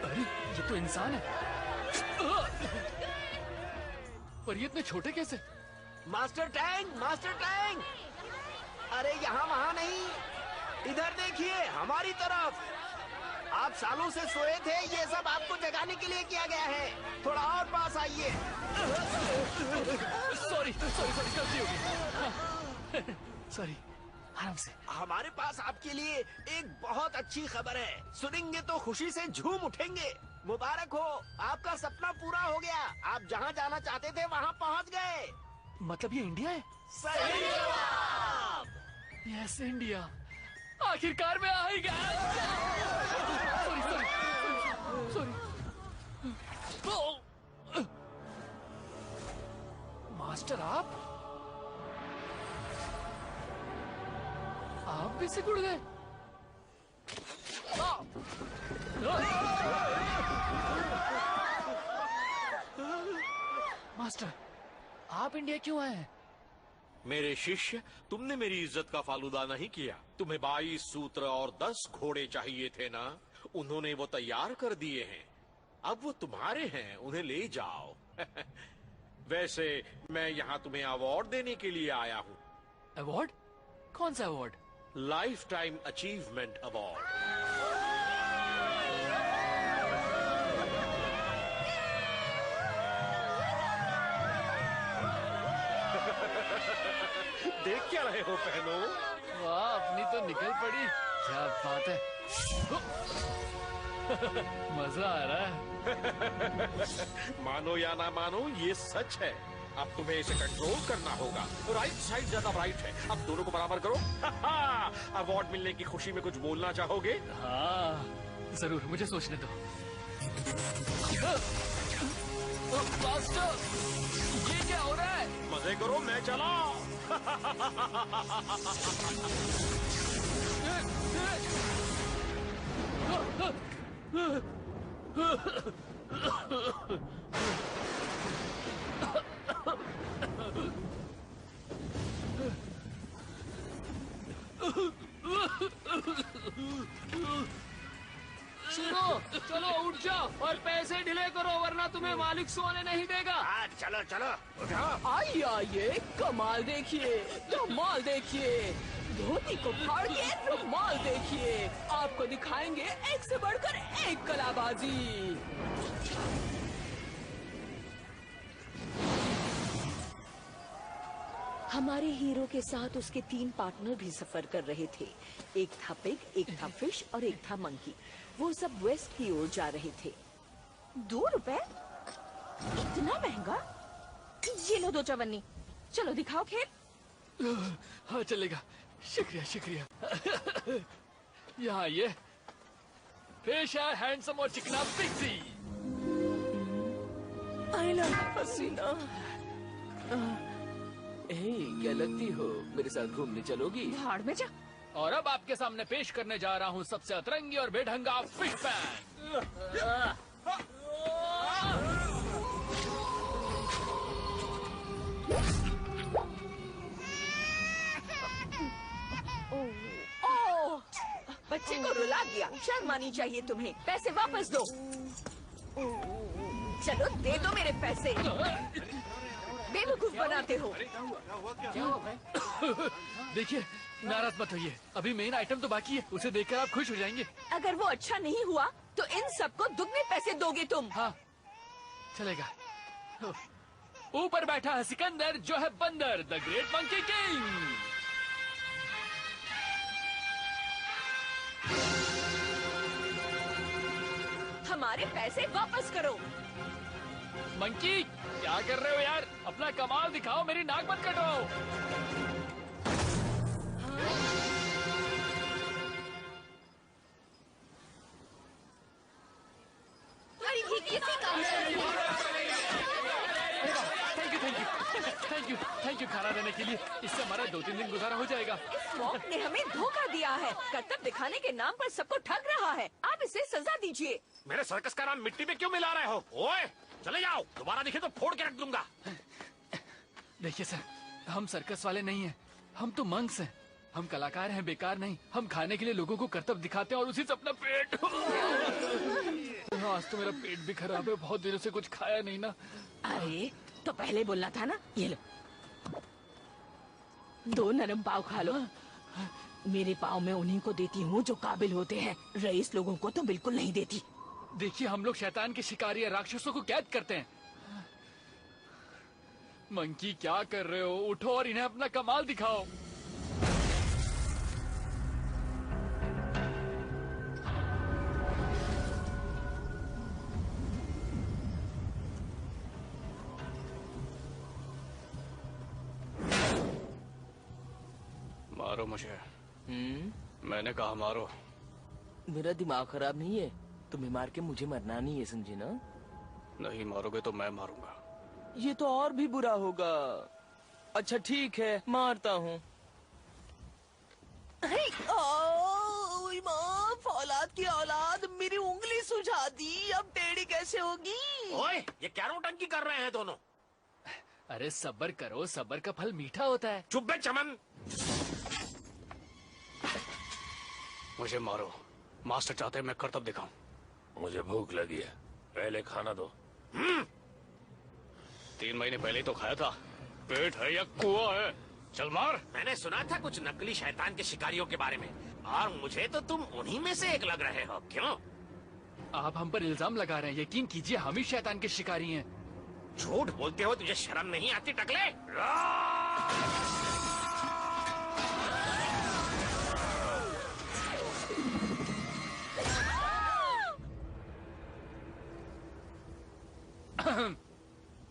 अरे ये तो इंसान है, पर ये इतने छोटे कैसे? Master tank, master tank! अरे यहाँ वहाँ नहीं, इधर देखिए, हमारी तरफ। आप सालों से सोए थे, ये सब आपको जगाने के लिए किया गया है। थोड़ा और पास आइए। सॉरी सॉरी सॉरी, गलती हो गई। सॉरी, आराम से। हमारे पास आपके लिए एक बहुत अच्छी खबर है। सुनेंगे तो खुशी से झूम उठेंगे। मुबारक हो, आपका सपना पूरा हो गया। आप जहाँ जाना चाहते थे वहाँ पहुँच गए। मतलब ये इंडिया है? सही जवाब। Yes, India. आखिरकार मैं आ ही गया। Sorry sorry sorry. मास्टर, आप भी सिकुड़ गए? मास्टर, आप इंडिया क्यों आए हैं? मेरे शिष्य, तुमने मेरी इज्जत का फालूदा नहीं किया। तुम्हें 22 सूत्र और 10 घोड़े चाहिए थे ना? उन्होंने वो तैयार कर दिए हैं। अब वो तुम्हारे हैं, उन्हें ले जाओ। वैसे मैं यहाँ तुम्हें अवार्ड देने के लिए आया हूँ। अवार्ड? कौन सा award? Life time achievement award. देख क्या रहे हो पहनो? वाह, अपनी तो निकल पड़ी। क्या बात है। मजा आ रहा है। मानो या ना मानो, ये सच है। अब तुम्हें इसे कंट्रोल करना होगा। राइट साइड ज्यादा ब्राइट है, अब दोनों को बराबर करो। अवार्ड मिलने की खुशी में कुछ बोलना चाहोगे? हाँ जरूर, मुझे सोचने दो। मास्टर, ये क्या हो रहा है? मजे करो, मैं चला। सुनो, चलो उठ जाओ और पैसे ढीले करो, वरना तुम्हें मालिक सोने नहीं देगा। चलो चलो, उठाओ। आइए आइए, कमाल देखिए, कमाल देखिए। धोती को फाड़ के रुमाल देखिए। आपको दिखाएंगे एक से बढ़कर एक कलाबाजी। हमारे हीरो के साथ उसके 3 पार्टनर भी सफर कर रहे थे। एक था पिग, एक था फिश और एक था मंकी। वो सब वेस्ट की ओर जा रहे थे। 2 रुपए? इतना महंगा? ये लो 2 चवन्नी। चलो दिखाओ खेल। हाँ चलेगा, शुक्रिया शुक्रिया। यहाँ ये पेश है हैंडसम और चिकना पिक्सी। आई लव हसीना। क्या लगती हो, मेरे साथ घूमने चलोगी? भाड़ में जा। और अब आपके सामने पेश करने जा रहा हूँ सबसे अतरंगी और बेढंगा फिश पैन। ओह, बच्चे को रुला दिया। शर्म आनी चाहिए तुम्हें। पैसे वापस दो। चलो दे दो मेरे पैसे। बेवकूफ बनाते हो। देखिए, नाराज मत होइए, अभी मेन आइटम तो बाकी है, उसे देखकर आप खुश हो जाएंगे। अगर वो अच्छा नहीं हुआ तो इन सबको दुगने पैसे दोगे तुम। हाँ चलेगा। ऊपर बैठा है सिकंदर, जो है बंदर, द ग्रेट मंकी किंग। हमारे पैसे वापस करो। मंकी, क्या कर रहे हो यार? अपना कमाल दिखाओ, मेरी नाक मत कटवाओ। अरे ये किसी काम थैंक यू खाना देने के लिए। इससे हमारा 2-3 दिन गुजारा हो जाएगा। इस मॉक ने हमें धोखा दिया है। कर्तव्य दिखाने के नाम पर सबको ठग रहा है। आप इसे सजा दीजिए। मेरे सर्कस का नाम मिट्टी में क्यों मिला रहे हो? ओए, चले जाओ, दोबारा दिखे तो फोड़ के रख दूंगा। देखिए सर, हम सर्कस वाले नहीं हैं, हम तो मंक्स हैं। हम कलाकार हैं, बेकार नहीं। हम खाने के लिए लोगों को करतब दिखाते हैं और उसी से अपना पेट आज तो मेरा पेट भी खराब है, बहुत दिनों से कुछ खाया नहीं ना। अरे तो पहले बोलना था ना। ये लो, 2 नरम पाव खा लो। मेरे पाव मैं उन्हीं को देती हूँ जो काबिल होते हैं, रईस लोगों को तो बिल्कुल नहीं देती। देखिए, हम लोग शैतान के शिकारी या राक्षसों को कैद करते हैं। मंकी, क्या कर रहे हो? उठो और इन्हें अपना कमाल दिखाओ। मारो मुझे। मैंने कहा मारो। मेरा दिमाग खराब नहीं है, तुम्हें मार के मुझे मरना नहीं है, समझे ना? नहीं मारोगे तो मैं मारूंगा। ये तो और भी बुरा होगा। अच्छा ठीक है, मारता हूँ। औलाद की औलाद, मेरी उंगली सुझा दी, अब टेढ़ी कैसे होगी? ओए, ये क्या नौटंकी कर रहे हैं दोनों? अरे सब्र करो, सब्र का फल मीठा होता है। चुप बे चमन। मुझे मारो, मास्टर चाहते हैं मैं करतब दिखाऊं। मुझे भूख लगी है, पहले खाना दो। 3 महीने पहले ही तो खाया था। पेट है या कुआं है? चल मार। मैंने सुना था कुछ नकली शैतान के शिकारियों के बारे में, और मुझे तो तुम उन्हीं में से एक लग रहे हो। क्यों? आप हम पर इल्जाम लगा रहे हैं। यकीन कीजिए, हम ही शैतान के शिकारी हैं। झूठ बोलते हो, तुझे शर्म नहीं आती टकले?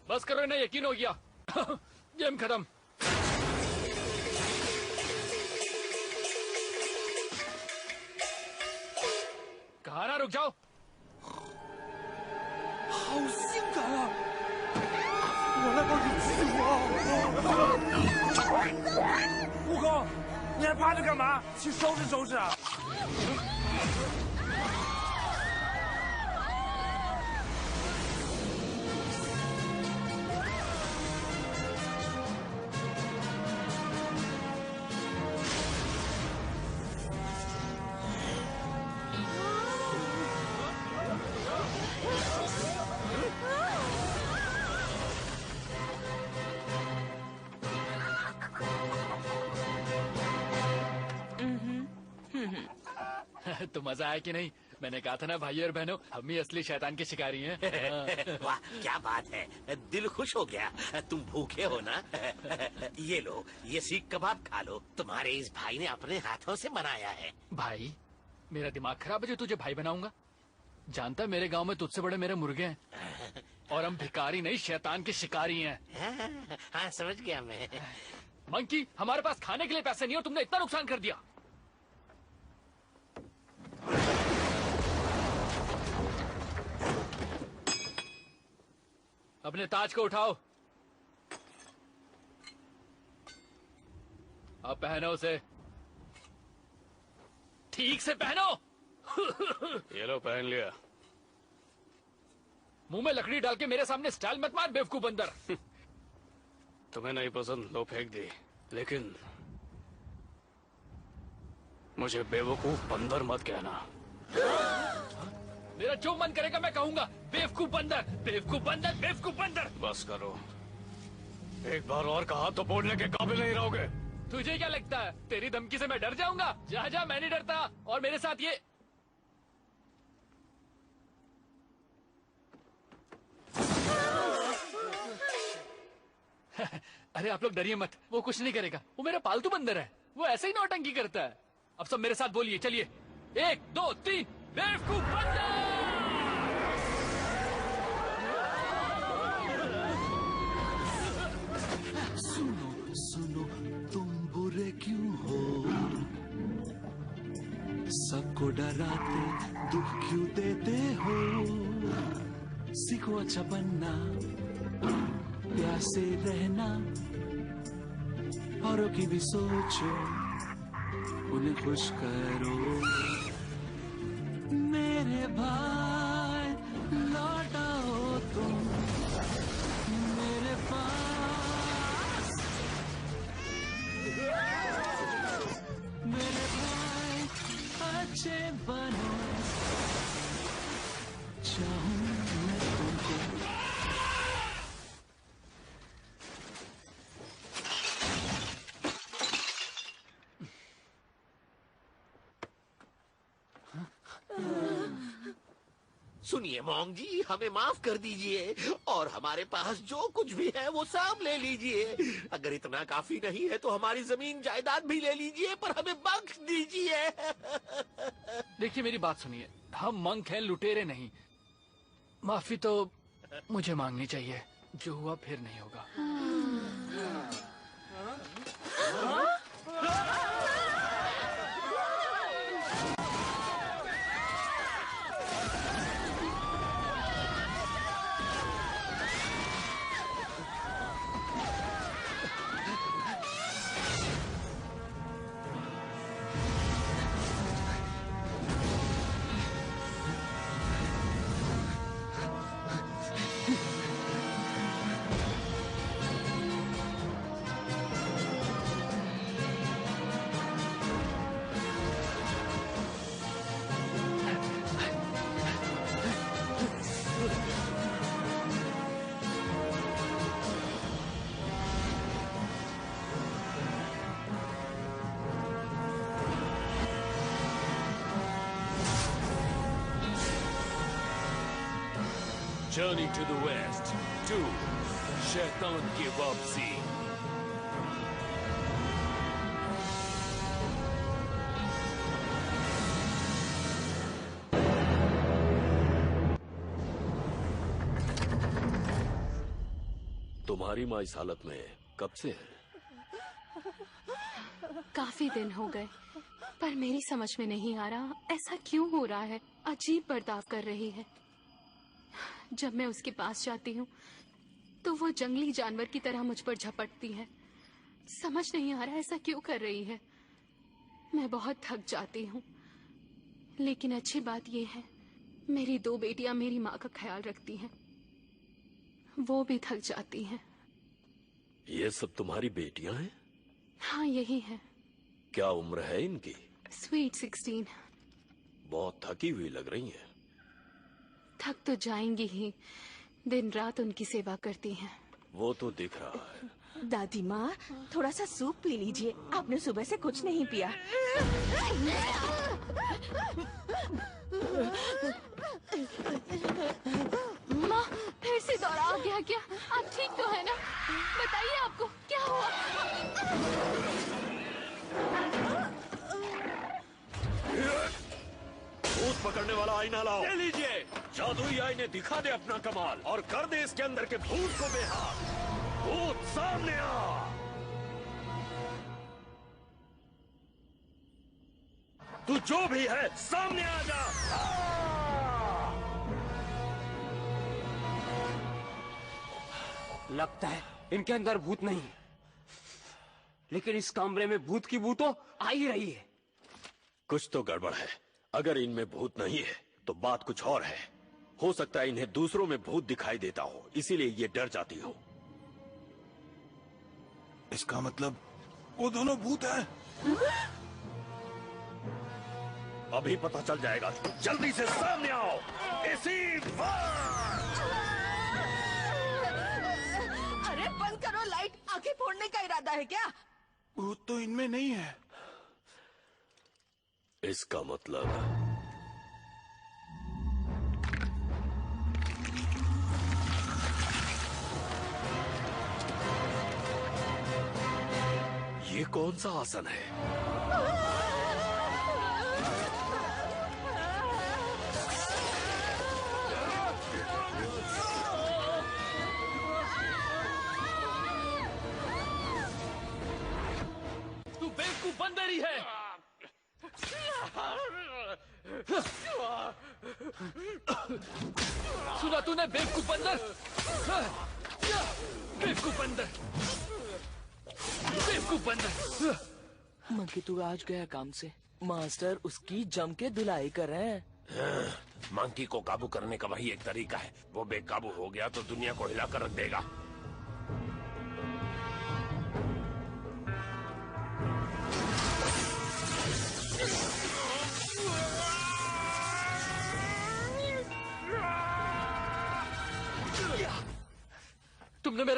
बस करो, इन्हें यकीन हो गया। गेम खत्म। कहा ना रुक जाओ। 好性感啊！我来帮你治我。悟空，你还趴着干嘛？去收拾收拾啊！तो मजा आया कि नहीं? मैंने कहा था ना भाई और बहनों, हम ही असली शैतान के शिकारी हैं। वाह, क्या बात है, दिल खुश हो गया। तुम भूखे हो ना? ये लो, ये सीख कबाब खा लो। तुम्हारे इस भाई ने अपने हाथों से बनाया है। भाई? मेरा दिमाग खराब है जो तुझे भाई बनाऊंगा? जानता, मेरे गांव में तुझसे बड़े मेरे मुर्गे हैं, और हम भिखारी नहीं, शैतान के शिकारी हैं। हाँ, समझ गया मैं। मंकी, हमारे पास खाने के लिए पैसे नहीं और तुमने इतना नुकसान कर दिया। अपने ताज को उठाओ। अब पहनो उसे, ठीक से पहनो। ये लो, पहन लिया। मुंह में लकड़ी डाल के मेरे सामने स्टाइल मत मार, बेवकूफ बंदर। तुम्हें नहीं पसंद, लो फेंक दी। लेकिन मुझे बेवकूफ बंदर मत कहना। मेरा जो मन करेगा मैं कहूंगा, बेवकूफ बंदर, बेवकूफ बंदर, बेवकूफ बंदर। बस करो, एक बार और कहा तो बोलने के काबिल नहीं रहोगे। तुझे क्या लगता है तेरी धमकी से मैं डर जाऊंगा? जा जा, मैं नहीं डरता। और मेरे साथ ये अरे आप लोग डरिए मत, वो कुछ नहीं करेगा। वो मेरा पालतू बंदर है, वो ऐसे ही नौटंकी करता है। अब सब मेरे साथ बोलिए, चलिए। 1 2 3, बेवकूफ बंदर। सुनो सुनो, तुम बुरे क्यों हो? सबको डराते, दुख क्यों देते हो? सीखो अच्छा बनना, प्यार से रहना, औरों की भी सोचो, उन्हें खुश करो। मेरे भाई लौट आओ तुम मेरे पास। से बनो, चाहूं मैं तुमको। सुनिए मोंग जी, हमें माफ कर दीजिए और हमारे पास जो कुछ भी है वो सब ले लीजिए। अगर इतना काफी नहीं है तो हमारी जमीन जायदाद भी ले लीजिए, पर हमें बख्श दीजिए। देखिए मेरी बात सुनिए, हम मंक हैं, लुटेरे नहीं। माफी तो मुझे मांगनी चाहिए, जो हुआ फिर नहीं होगा। Journey to the West 2 शैतान की वापसी। तुम्हारी माँ इस हालत में कब से है? काफी दिन हो गए, पर मेरी समझ में नहीं आ रहा ऐसा क्यों हो रहा है। अजीब बर्ताव कर रही है। जब मैं उसके पास जाती हूँ तो वो जंगली जानवर की तरह मुझ पर झपटती है। समझ नहीं आ रहा ऐसा क्यों कर रही है। मैं बहुत थक जाती हूँ, लेकिन अच्छी बात यह है मेरी 2 बेटियां मेरी माँ का ख्याल रखती हैं। वो भी थक जाती हैं। ये सब तुम्हारी बेटियां हैं? हाँ यही है। क्या उम्र है इनकी? स्वीट 16। बहुत थकी हुई लग रही हैं। थक तो जाएंगी ही, दिन रात उनकी सेवा करती हैं। वो तो दिख रहा है। दादी माँ, थोड़ा सा सूप पी लीजिए, आपने सुबह से कुछ नहीं पिया। माँ, फिर से दौरा आ गया क्या? आप ठीक तो है ना? बताइए आपको क्या हुआ? भूत पकड़ने वाला आईना लाओ। ले लीजिए। जादुई आईने दिखा दे अपना कमाल और कर दे इसके अंदर के भूत को बेहाल। भूत सामने आ। तू जो भी है सामने आ जा। लगता है इनके अंदर भूत नहीं, लेकिन इस कमरे में भूत की बू तो आ ही रही है। कुछ तो गड़बड़ है। अगर इनमें भूत नहीं है तो बात कुछ और है। हो सकता है इन्हें दूसरों में भूत दिखाई देता हो, इसीलिए ये डर जाती हो। इसका मतलब वो दोनों भूत हैं। अभी पता चल जाएगा। जल्दी से सामने आओ इसी वक्त। अरे बंद करो लाइट, आंखें फोड़ने का इरादा है क्या? भूत तो इनमें नहीं है। इसका मतलब ये कौन सा आसन है? तू बेवकूफ बंदर ही है। सुना तूने बेवकूफ बंदर? बेवकूफ बंदर, बेवकूफ बंदर। मंकी तू आज गया काम से। मास्टर उसकी जम के धुलाई कर रहे हैं। मंकी को काबू करने का वही एक तरीका है। वो बेकाबू हो गया तो दुनिया को हिलाकर रख देगा।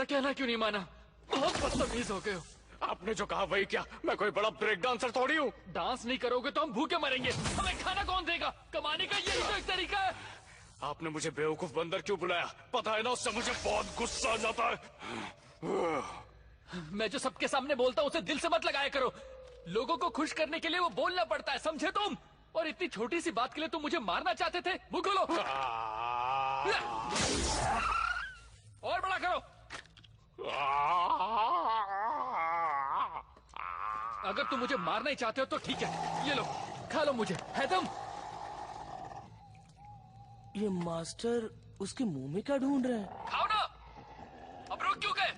कहना क्यों नहीं माना? बहुत बदतमीज हो गए हो। आपने जो कहा वही क्या? मैं कोई बड़ा ब्रेक डांसर थोड़ी हूँ। डांस नहीं करोगे तो हम भूखे मरेंगे। हमें खाना कौन देगा? कमाने का यही तो एक तरीका है। आपने मुझे बेवकूफ बंदर क्यों बुलाया? पता है ना, उससे मुझे बहुत गुस्सा आ जाता है। मैं जो सबके सामने बोलता हूँ उसे दिल से मत लगाया करो। लोगों को खुश करने के लिए वो बोलना पड़ता है, समझे तुम? और इतनी छोटी सी बात के लिए तुम मुझे मारना चाहते थे? मुंह खोलो। और बड़ा करो। अगर तुम मुझे मारना ही चाहते हो तो ठीक है, ये लो, खा लो मुझे। है तुम? ये मास्टर उसके मुंह में क्या ढूंढ रहे हैं? खाओ ना। अब रुक क्यों गए?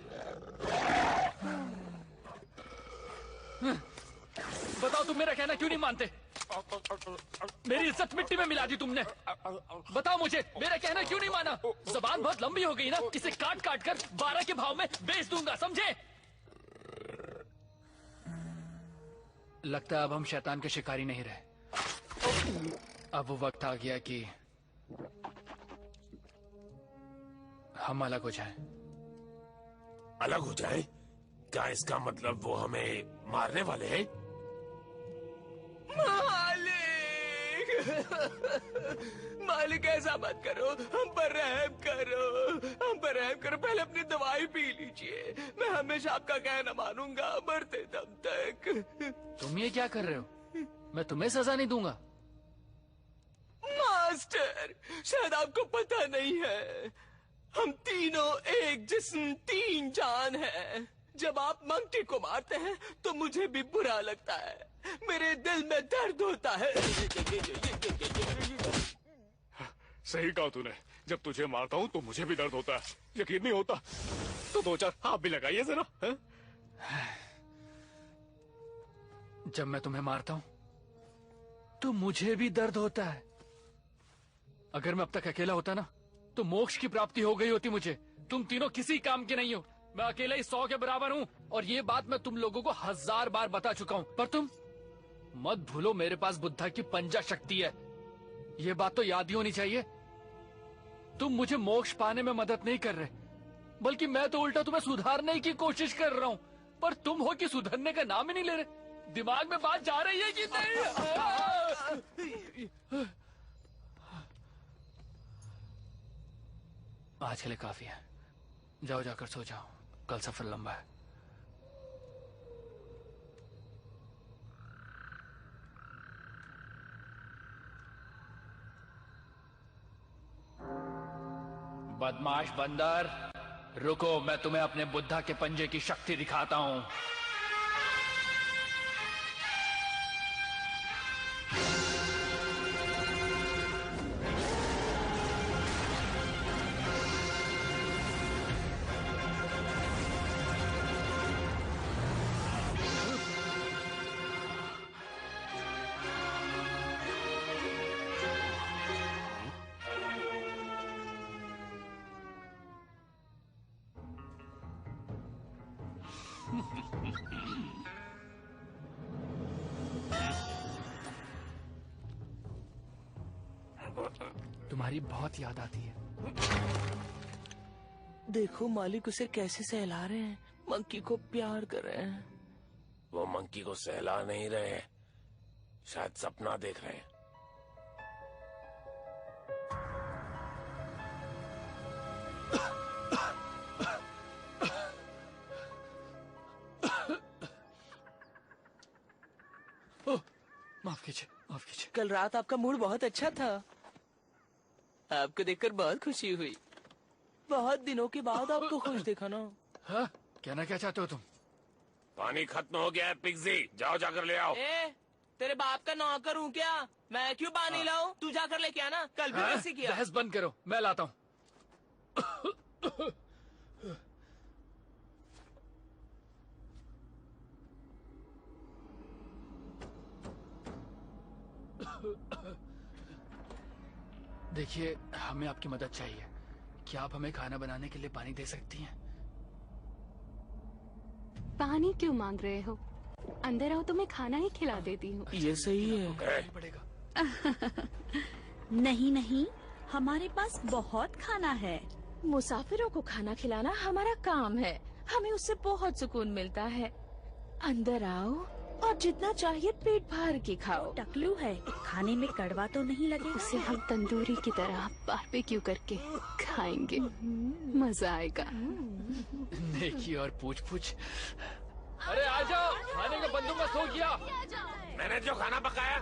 बताओ, तुम मेरा कहना क्यों नहीं मानते? मेरी इज्जत मिट्टी में मिला दी तुमने। बताओ मुझे, मेरा कहना क्यों नहीं माना? जबान बहुत लंबी हो गई ना, इसे काट काट कर 12 के भाव में बेच दूंगा, समझे? लगता है अब हम शैतान के शिकारी नहीं रहे। अब वो वक्त आ गया कि हम अलग हो जाएं। अलग हो जाए? क्या इसका मतलब वो हमें मारने वाले हैं? मालिक ऐसा मत करो, हम पर रहम करो, हम पर रहम करो। पहले अपनी दवाई पी लीजिए। मैं हमेशा आपका कहना मानूंगा मरते दम तक। तुम ये क्या कर रहे हो? मैं तुम्हें सजा नहीं दूंगा। मास्टर, शायद आपको पता नहीं है, हम तीनों एक जिस्म तीन जान है। जब आप मंकी को मारते हैं तो मुझे भी बुरा लगता है, मेरे दिल में दर्द होता है। सही कहा तूने। जब तुझे मारता हूँ तो मुझे भी दर्द होता है। यकीन नहीं होता तो 2-4 हाथ भी लगाइए जरा। जब मैं तुम्हें मारता हूँ तो मुझे भी दर्द होता है। अगर मैं अब तक अकेला होता ना तो मोक्ष की प्राप्ति हो गई होती मुझे। तुम तीनों किसी काम के नहीं हो। मैं अकेला ही 100 के बराबर हूँ, और ये बात मैं तुम लोगों को 1000 बार बता चुका हूँ। पर तुम मत भूलो, मेरे पास बुद्धा की पंजा शक्ति है। ये बात तो याद ही होनी चाहिए। तुम मुझे मोक्ष पाने में मदद नहीं कर रहे, बल्कि मैं तो उल्टा तुम्हें सुधारने की कोशिश कर रहा हूँ। पर तुम हो कि सुधरने का नाम ही नहीं ले रहे। दिमाग में बात जा रही है कि नहीं? आज के लिए काफी है। जाओ, जाकर सो जाओ, कल सफर लंबा है। बदमाश बंदर, रुको, मैं तुम्हें अपने बुद्धा के पंजे की शक्ति दिखाता हूं। तुम्हारी बहुत याद आती है। देखो मालिक उसे कैसे सहला रहे हैं, मंकी को प्यार कर रहे हैं। वो मंकी को सहला नहीं रहे, शायद सपना देख रहे हैं। माफ कीजिए, माफ कीजिए। कल रात आपका मूड बहुत अच्छा था। आपको देखकर बहुत खुशी हुई। बहुत दिनों के बाद आपको खुश देखा ना। हाँ, कहना क्या चाहते हो तुम? पानी खत्म हो गया है पिग्जी, जाओ जाकर ले आओ। तेरे बाप का नौकर हूँ क्या? मैं क्यों पानी लाऊं? तू जाकर लेके आना, कल भी वैसे किया। बहस बंद करो, मैं लाता हूँ। देखिए, हमें आपकी मदद चाहिए। क्या आप हमें खाना बनाने के लिए पानी दे सकती हैं? पानी क्यों मांग रहे हो? अंदर आओ तो मैं खाना ही खिला देती हूँ। ये सही है। पड़ेगा। नहीं नहीं, हमारे पास बहुत खाना है। मुसाफिरों को खाना खिलाना हमारा काम है। हमें उससे बहुत सुकून मिलता है। अंदर आओ और जितना चाहिए पेट भर के खाओ। टकलू है, खाने में कड़वा तो नहीं लगेगा? उसे हम तंदूरी की तरह बारबेक्यू करके खाएंगे, मजा आएगा। नेकी और पूछ पूछ। अरे आ जाओ, खाने का बंदोबस्त हो गया। मैंने जो खाना पकाया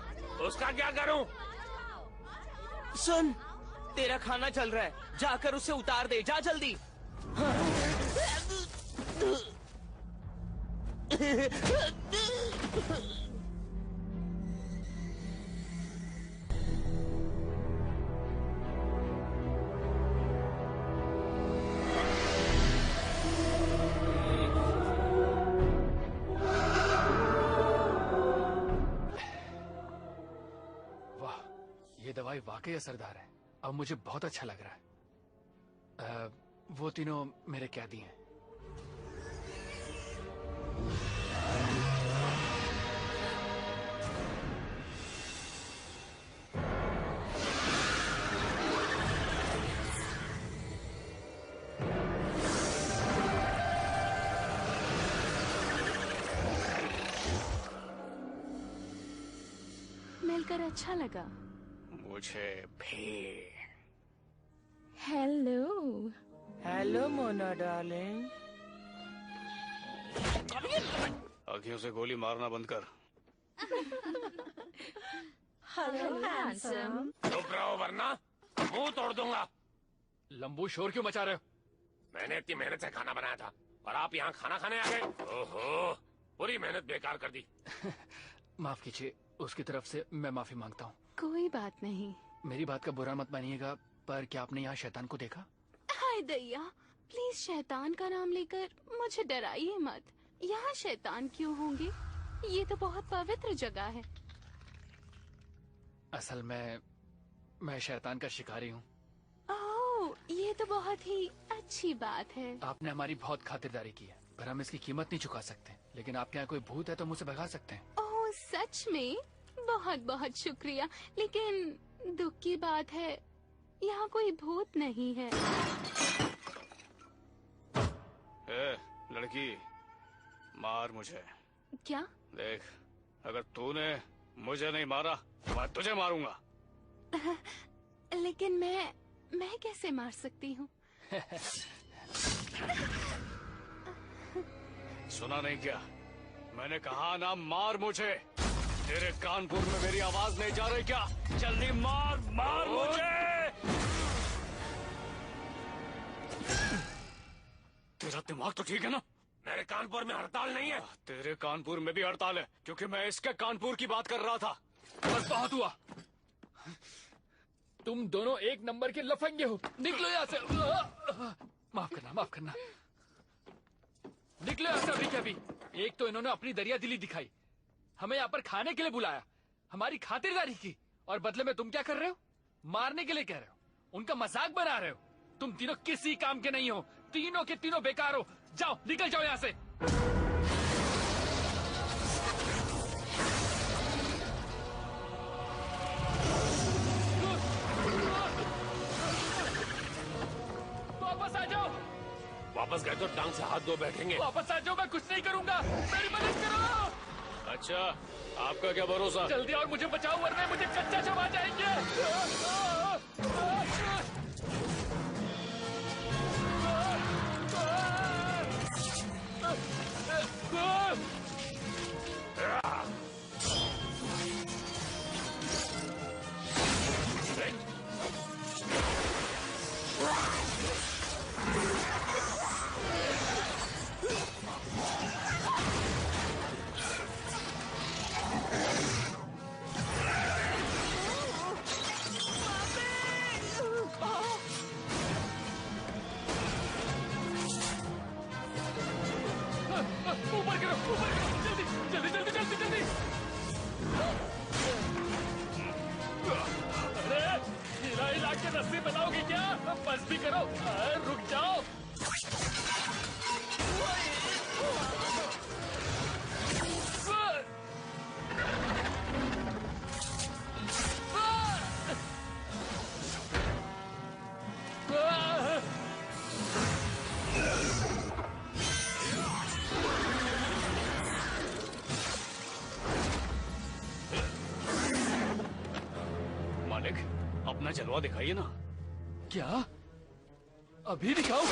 उसका क्या करूं? सुन, तेरा खाना चल रहा है, जाकर उसे उतार दे, जा जल्दी। वाह, ये दवाई वाकई असरदार है। अब मुझे बहुत अच्छा लग रहा है। वो तीनों मेरे कैदी हैं। मिलकर अच्छा लगा। मुझे भी। हेलो। Hello Mona darling. आँखों से गोली मारना बंद कर। Hello handsome. चुप रहो वरना मुंह तोड़ दूंगा। लंबू शोर क्यों मचा रहे हो? मैंने इतनी मेहनत से खाना बनाया था और आप यहाँ खाना खाने आ गए। ओहो, पूरी मेहनत बेकार कर दी। माफ कीजिए, उसकी तरफ से मैं माफी मांगता हूँ। कोई बात नहीं। मेरी बात का बुरा मत मानिएगा, पर क्या आपने यहाँ शैतान को देखा? हाय दैया, प्लीज शैतान का नाम लेकर मुझे डराइए मत। यहाँ शैतान क्यों होंगे? ये तो बहुत पवित्र जगह है। असल में मैं शैतान का शिकारी हूँ। ओह, ये तो बहुत ही अच्छी बात है। आपने हमारी बहुत खातिरदारी की है, पर हम इसकी कीमत नहीं चुका सकते। लेकिन आपके यहाँ कोई भूत है तो मुझे भगा सकते हैं। ओह सच में? बहुत बहुत शुक्रिया। लेकिन दुख की बात है, यहाँ कोई भूत नहीं है। ए, लड़की, मार मुझे। क्या? देख, अगर तूने मुझे नहीं मारा तो मैं तुझे मारूंगा। लेकिन मैं कैसे मार सकती हूँ? सुना नहीं क्या? मैंने कहा ना, मार मुझे। तेरे कानपुर में मेरी आवाज नहीं जा रही क्या? जल्दी मार, मार मुझे। तेरा दिमाग तो ठीक है ना? मेरे कानपुर में हड़ताल नहीं है। तेरे कानपुर में भी हड़ताल है, क्योंकि मैं इसके कानपुर की बात कर रहा था। बस बहुत हुआ। तुम दोनों एक नंबर के लफंगे हो। निकलो यहाँ से। माफ करना, माफ करना। निकलो यहाँ से अभी के अभी। एक तो इन्होंने अपनी दरिया दिली दिखाई, हमें यहाँ पर खाने के लिए बुलाया, हमारी खातिरदारी की, और बदले में तुम क्या कर रहे हो? मारने के लिए कह रहे हो, उनका मजाक बना रहे हो। तुम तीनों किसी काम के नहीं हो, तीनों के तीनों बेकार हो। जाओ, निकल जाओ यहाँ से। वापस आ जाओ। वापस गए तो टांग से हाथ धो बैठेंगे। वापस आ जाओ, मैं कुछ नहीं करूंगा। मेरी मदद करो। अच्छा, आपका क्या भरोसा? जल्दी और मुझे बचाओ, वरना मुझे कच्चा शव आ जाएंगे। ऊपर गिरो, ऊपर गिरो, जल्दी जल्दी जल्दी जल्दी जल्दी। अरे हिला हिला के रस्सी बनाओगे क्या? बस भी करो। रुक जाओ। मालिक, अपना जलवा दिखाइए ना। क्या? अभी दिखाओ?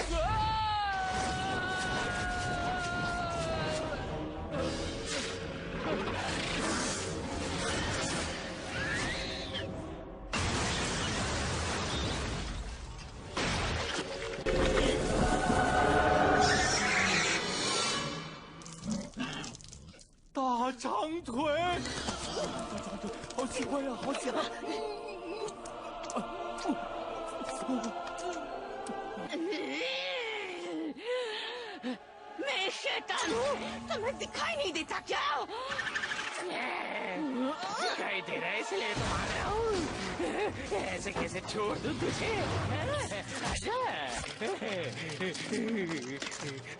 मैं शैतान हूँ, तुम्हें दिखाई नहीं देता क्या? दिखाई दे रहा है इसलिए तो मार रहा हूँ। ऐसे कैसे छोड़ दूँ तुझे? आजा।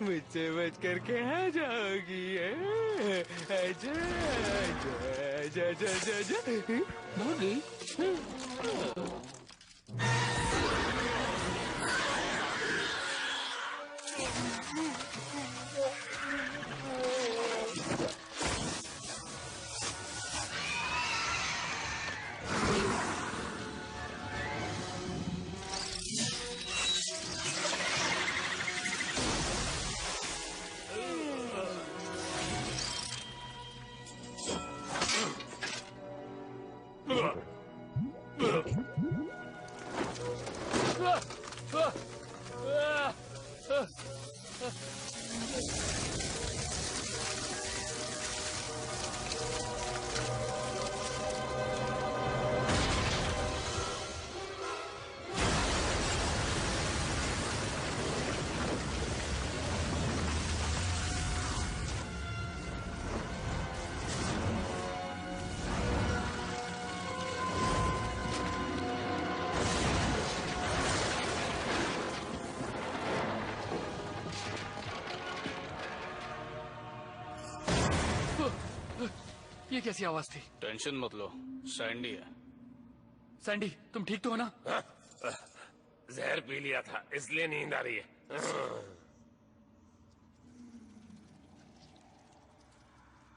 मुझसे बच कर कहाँ जाओगी? आजा आजा आजा आजा आजा। भाग गई। ये कैसी आवाज थी? टेंशन मत लो, सैंडी है। सैंडी, तुम ठीक तो हो ना? जहर पी लिया था इसलिए नींद आ रही है।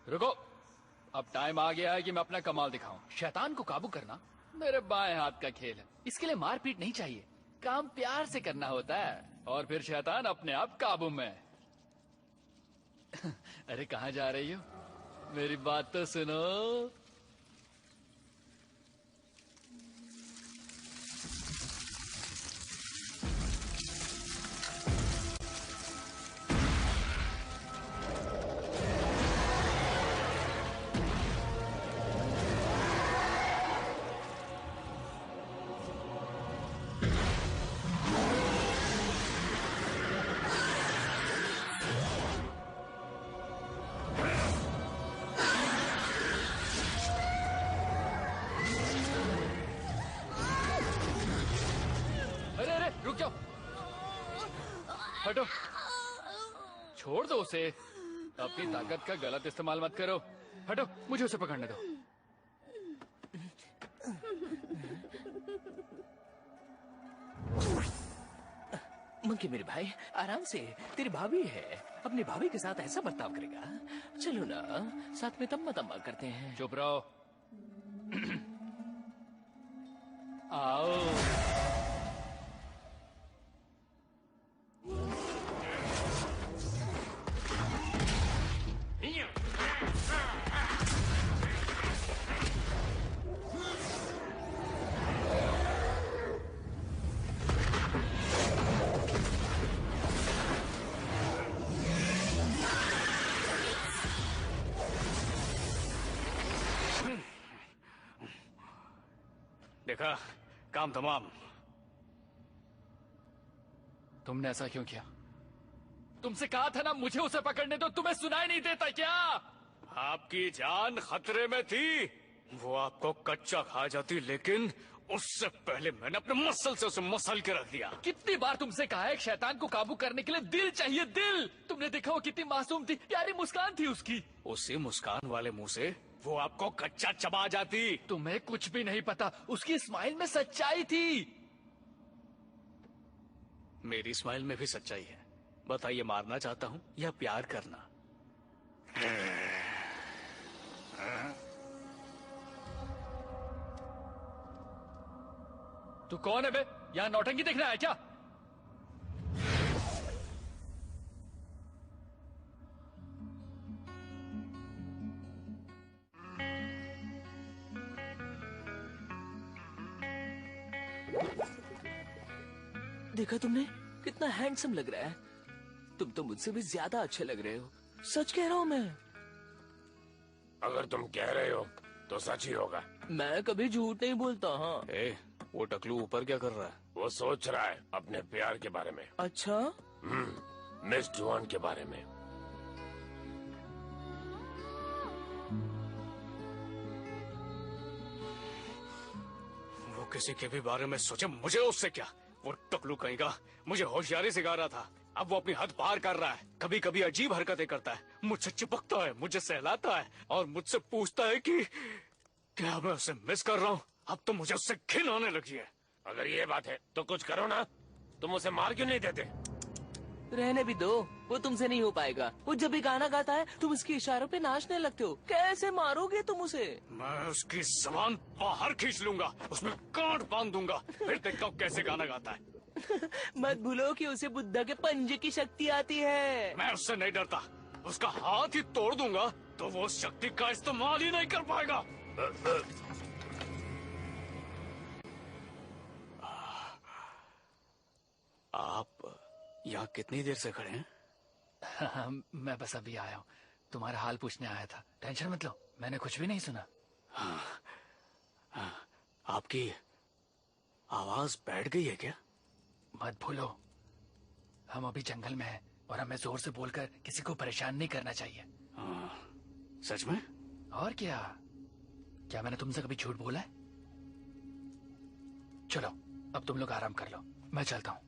रुको, अब टाइम आ गया है कि मैं अपना कमाल दिखाऊं। शैतान को काबू करना मेरे बाएं हाथ का खेल है। इसके लिए मारपीट नहीं चाहिए, काम प्यार से करना होता है और फिर शैतान अपने आप काबू में। अरे कहाँ जा रही हो? मेरी बात तो सुनो। हटो, छोड़ दो उसे। अपनी ताकत का गलत इस्तेमाल मत करो। हटो, मुझे उसे पकड़ने दो। मंकी मेरे भाई, आराम से, तेरी भाभी है। अपनी भाभी के साथ ऐसा बर्ताव करेगा? चलो ना, साथ में तम्मा तम्मा करते हैं। चुप रहो। आओ। देखा, काम तमाम। तुमने ऐसा क्यों किया? तुमसे कहा था ना मुझे उसे पकड़ने दो, तुम्हें सुनाई नहीं देता क्या? आपकी जान खतरे में थी। वो आपको कच्चा खा जाती, लेकिन उससे पहले मैंने अपने मसल से उसे मसल के रख दिया। कितनी बार तुमसे कहा है एक शैतान को काबू करने के लिए दिल चाहिए, दिल। तुमने देखा वो कितनी मासूम थी, प्यारी मुस्कान थी उसकी। उसी मुस्कान वाले मुंह से वो आपको कच्चा चबा जाती। तुम्हें कुछ भी नहीं पता, उसकी स्माइल में सच्चाई थी। मेरी स्माइल में भी सच्चाई है। बताइए, मारना चाहता हूँ या प्यार करना? तू कौन है बे? यहाँ नौटंकी देखना है क्या? देखा तुमने कितना हैंडसम लग रहा है। तुम तो मुझसे भी ज्यादा अच्छे लग रहे हो। सच कह रहा हूँ मैं। अगर तुम कह रहे हो तो सच ही होगा। मैं कभी झूठ नहीं बोलता। हाँ। वो टकलू ऊपर क्या कर रहा है? वो सोच रहा है अपने प्यार के बारे में। अच्छा। मिस जुआन के बारे में। वो किसी के भी बारे में सोचे, मुझे उससे क्या? वो टकलू कहीं का मुझे होशियारी सिखा रहा था। अब वो अपनी हद पार कर रहा है। कभी कभी अजीब हरकतें करता है, मुझसे चिपकता है, मुझे सहलाता है और मुझसे पूछता है कि क्या मैं उसे मिस कर रहा हूँ। अब तो मुझे उससे घिन आने लगी है। अगर ये बात है तो कुछ करो ना। तुम उसे मार क्यों नहीं देते? रहने भी दो, वो तुमसे नहीं हो पाएगा। वो जब भी गाना गाता है तुम उसके इशारों पे नाचने लगते हो। कैसे मारोगे तुम उसे? मैं उसकी जबान बाहर खींच लूंगा, उसमें कांट बांध दूंगा, फिर देखता हूँ कैसे गाना गाता है। मत भूलो कि उसे बुद्धा के पंजे की शक्ति आती है। मैं उससे नहीं डरता। उसका हाथ ही तोड़ दूंगा तो वो उस शक्ति का इस्तेमाल ही नहीं कर पाएगा। आप यहाँ कितनी देर से खड़े हैं? मैं बस अभी आया हूँ, तुम्हारा हाल पूछने आया था। टेंशन मत लो, मैंने कुछ भी नहीं सुना। आपकी आवाज बैठ गई है क्या? मत भूलो, हम अभी जंगल में हैं और हमें जोर से बोलकर किसी को परेशान नहीं करना चाहिए। सच में? और क्या मैंने तुमसे कभी झूठ बोला है? चलो अब तुम लोग आराम कर लो, मैं चलता हूँ।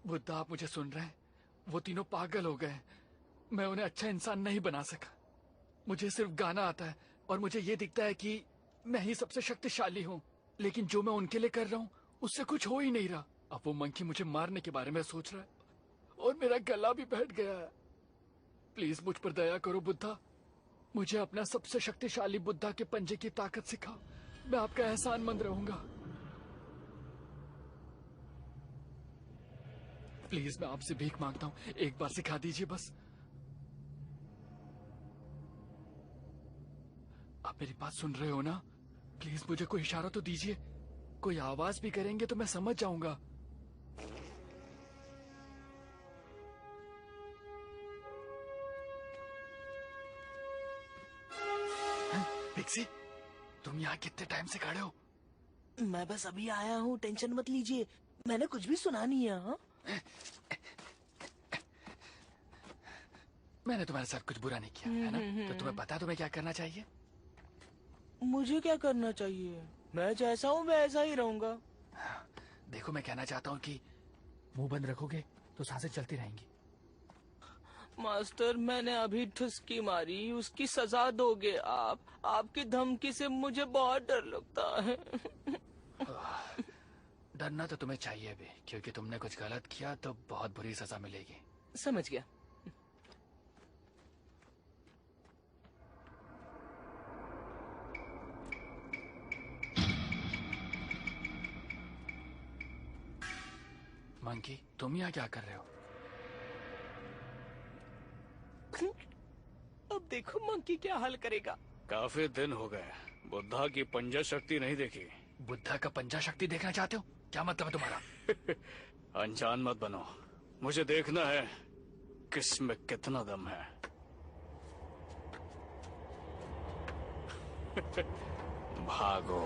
बुद्धा, आप मुझे सुन रहे हैं? वो तीनों पागल हो गए। मैं उन्हें अच्छा इंसान नहीं बना सका। मुझे सिर्फ गाना आता है और मुझे ये दिखता है कि मैं ही सबसे शक्तिशाली हूँ, लेकिन जो मैं उनके लिए कर रहा हूँ उससे कुछ हो ही नहीं रहा। अब वो मंकी मुझे मारने के बारे में सोच रहा है और मेरा गला भी बैठ गया है। प्लीज मुझ पर दया करो बुद्धा, मुझे अपना सबसे शक्तिशाली बुद्धा के पंजे की ताकत सिखाओ। मैं आपका एहसानमंद रहूंगा। प्लीज मैं आपसे भीख मांगता हूँ, एक बार सिखा दीजिए बस। आप मेरी बात सुन रहे हो ना? प्लीज मुझे कोई इशारा तो दीजिए। कोई आवाज भी करेंगे तो मैं समझ जाऊंगा। पिक्सी, तुम यहाँ कितने टाइम से खड़े हो? मैं बस अभी आया हूँ, टेंशन मत लीजिए। मैंने कुछ भी सुना नहीं है। हाँ? मैंने तुम्हारे साथ कुछ बुरा नहीं किया है ना? तो तुम्हें पता तुम्हें क्या करना चाहिए? मुझे क्या करना चाहिए? मैं जैसा हूँ वैसा ही रहूंगा। देखो, मैं कहना चाहता हूँ कि मुंह बंद रखोगे तो सांसें चलती रहेंगी। मास्टर, मैंने अभी ठुसकी मारी, उसकी सजा दोगे आप? आपकी धमकी से मुझे बहुत डर लगता है। डरना तो तुम्हें चाहिए भी, क्योंकि तुमने कुछ गलत किया तो बहुत बुरी सजा मिलेगी। समझ गया। मंकी, तुम यहाँ क्या कर रहे हो? अब देखो मंकी क्या हल करेगा। काफी दिन हो गए, बुद्धा की पंजा शक्ति नहीं देखी। बुद्धा का पंजा शक्ति देखना चाहते हो? क्या मतलब है तुम्हारा? अनजान मत बनो, मुझे देखना है किसमें कितना दम है। भागो।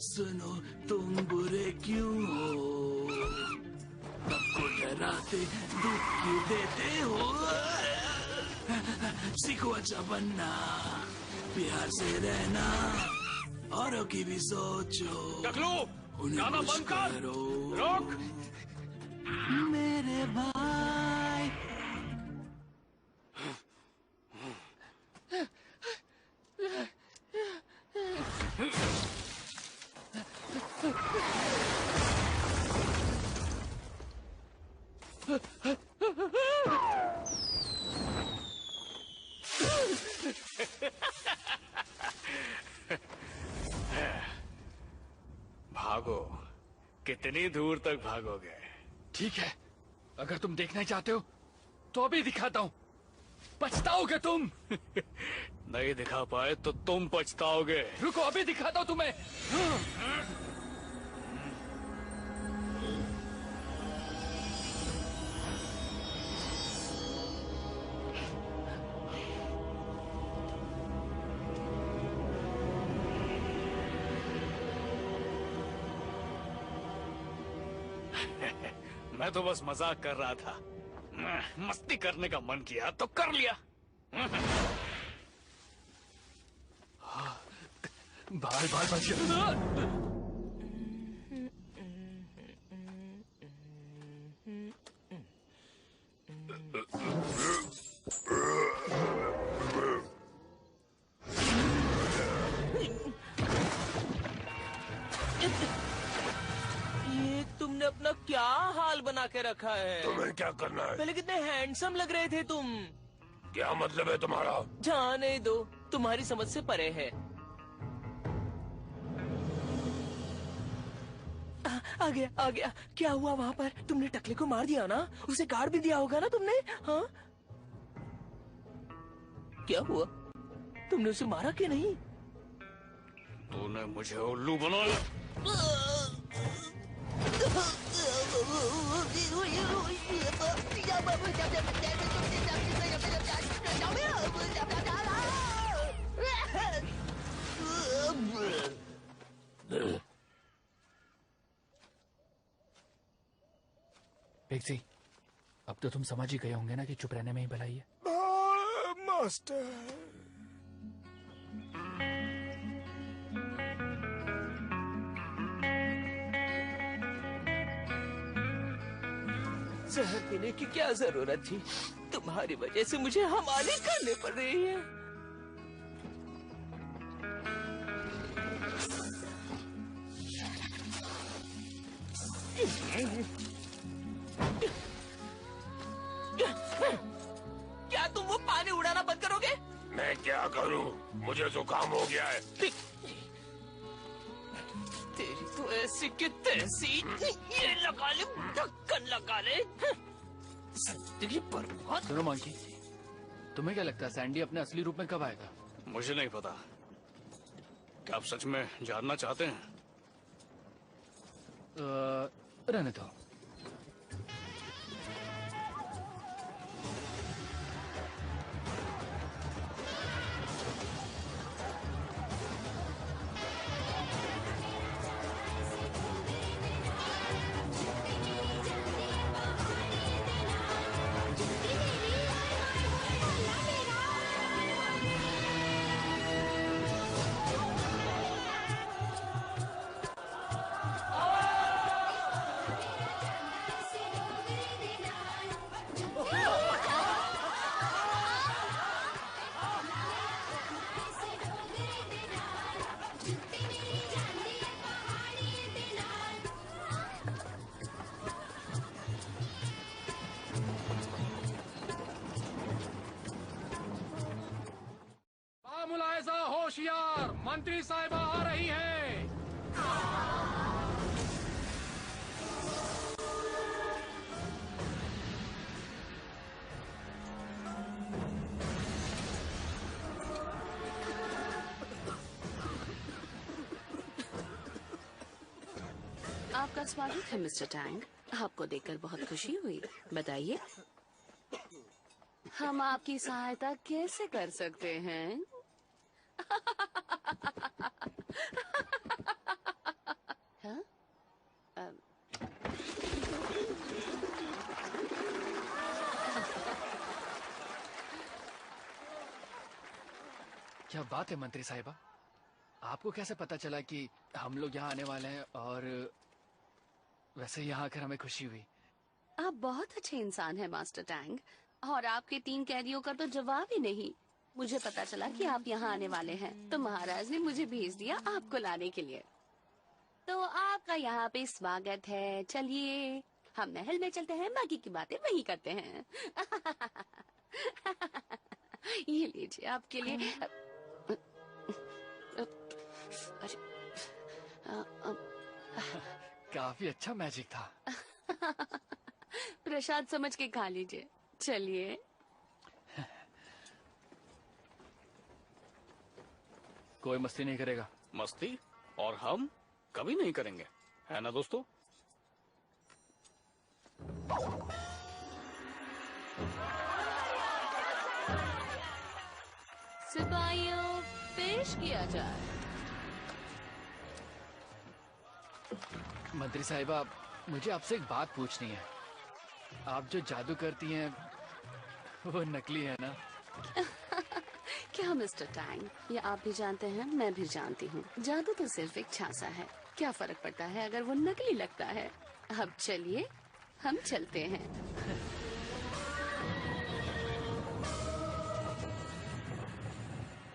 सुनो, तुम बुरे क्यों हो? सबको डराते, दुख क्यों देते हो? सीखो अच्छा बनना। प्यार से रहना, औरों की भी सोचो, टकलू, उन्हें गाना खुश बंद कर। करो। रोक। मेरे भाई। भागो, कितनी दूर तक भागोगे? ठीक है, अगर तुम देखना चाहते हो तो अभी दिखाता हूँ। पछताओगे तुम। नहीं दिखा पाए तो तुम पछताओगे। रुको, अभी दिखाता हूँ तुम्हें। मैं तो बस मजाक कर रहा था। मस्ती करने का मन किया तो कर लिया। बाल बाल बच गया। ये तुमने अपना क्या हाल बना के रखा है? तुम्हें क्या करना है? पहले कितने हैंडसम लग रहे थे तुम। क्या मतलब है तुम्हारा? जाने दो, तुम्हारी समझ से परे है। आ गया आ गया। क्या हुआ वहाँ पर? तुमने टकले को मार दिया ना? उसे काट भी दिया होगा ना तुमने? हाँ, क्या हुआ? तुमने उसे मारा कि नहीं? तूने मुझे उल्लू बनाया। पिक्सी, अब तो तुम समझ ही गए होंगे ना कि चुप रहने में ही भलाई है। मास्टर, जहर पीने की क्या जरूरत थी? तुम्हारी वजह से मुझे हमारे करने पड़ रही है। क्या तुम वो पानी उड़ाना बंद करोगे? मैं क्या करूं? मुझे जुकाम हो गया है। तेरी तो ऐसी की तैसी। ये लगा ले, ढक्कन लगा ले। जिंदगी बर्बाद। सुनो मंकी, तुम्हें क्या लगता है सैंडी अपने असली रूप में कब आएगा? मुझे नहीं पता। क्या आप सच में जानना चाहते हैं? रहने दो। मुलायजा होशियार, मंत्री साहिबा आ रही हैं। आपका स्वागत है मिस्टर टैंग। आपको देखकर बहुत खुशी हुई। बताइए, हम आपकी सहायता कैसे कर सकते हैं? हाँ? क्या बात है मंत्री साहिबा, आपको कैसे पता चला कि हम लोग यहाँ आने वाले हैं? और वैसे यहाँ आकर हमें खुशी हुई। आप बहुत अच्छे इंसान हैं मास्टर टैंग, और आपके 3 कैदियों का तो जवाब ही नहीं। मुझे पता चला कि आप यहाँ आने वाले हैं, तो महाराज ने मुझे भेज दिया आपको लाने के लिए। तो आपका यहाँ पे स्वागत है। चलिए हम महल में चलते हैं, बाकी की बातें वहीं करते हैं। ये लीजिए आपके लिए। काफी अच्छा मैजिक था। प्रसाद समझ के खा लीजिए। चलिए। कोई मस्ती नहीं करेगा। मस्ती? और हम कभी नहीं करेंगे, है ना दोस्तों? सिपाहियों, पेश किया जाए। मंत्री साहिबा, मुझे आपसे एक बात पूछनी है। आप जो जादू करती हैं वो नकली है ना? क्या मिस्टर टैंग, ये आप भी जानते हैं, मैं भी जानती हूँ, जादू तो सिर्फ एक झांसा है। क्या फर्क पड़ता है अगर वो नकली लगता है? अब चलिए हम चलते हैं।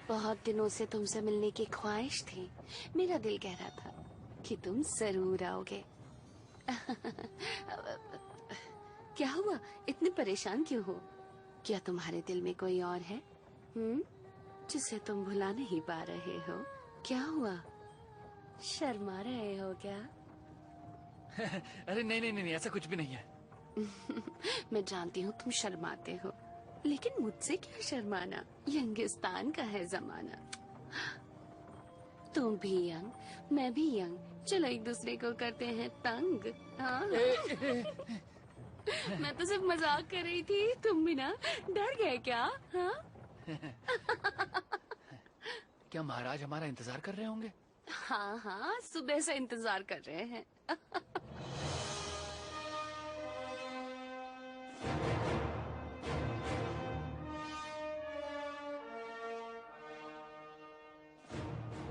बहुत दिनों से तुमसे मिलने की ख्वाहिश थी। मेरा दिल कह रहा था कि तुम जरूर आओगे। क्या हुआ, इतने परेशान क्यों हो? क्या तुम्हारे दिल में कोई और है जिसे तुम भुला नहीं पा रहे हो? क्या हुआ, शर्मा रहे हो क्या? अरे नहीं, ऐसा कुछ भी नहीं है। मैं जानती हूँ तुम शर्माते हो, लेकिन मुझसे क्या शर्माना, यंगिस्तान का है जमाना। तुम भी यंग, मैं भी यंग, चलो एक दूसरे को करते हैं तंग। हाँ? मैं तो सिर्फ मजाक कर रही थी, तुम भी ना डर गए क्या? हाँ? क्या महाराज हमारा इंतजार कर रहे होंगे? हाँ, सुबह से इंतजार कर रहे हैं।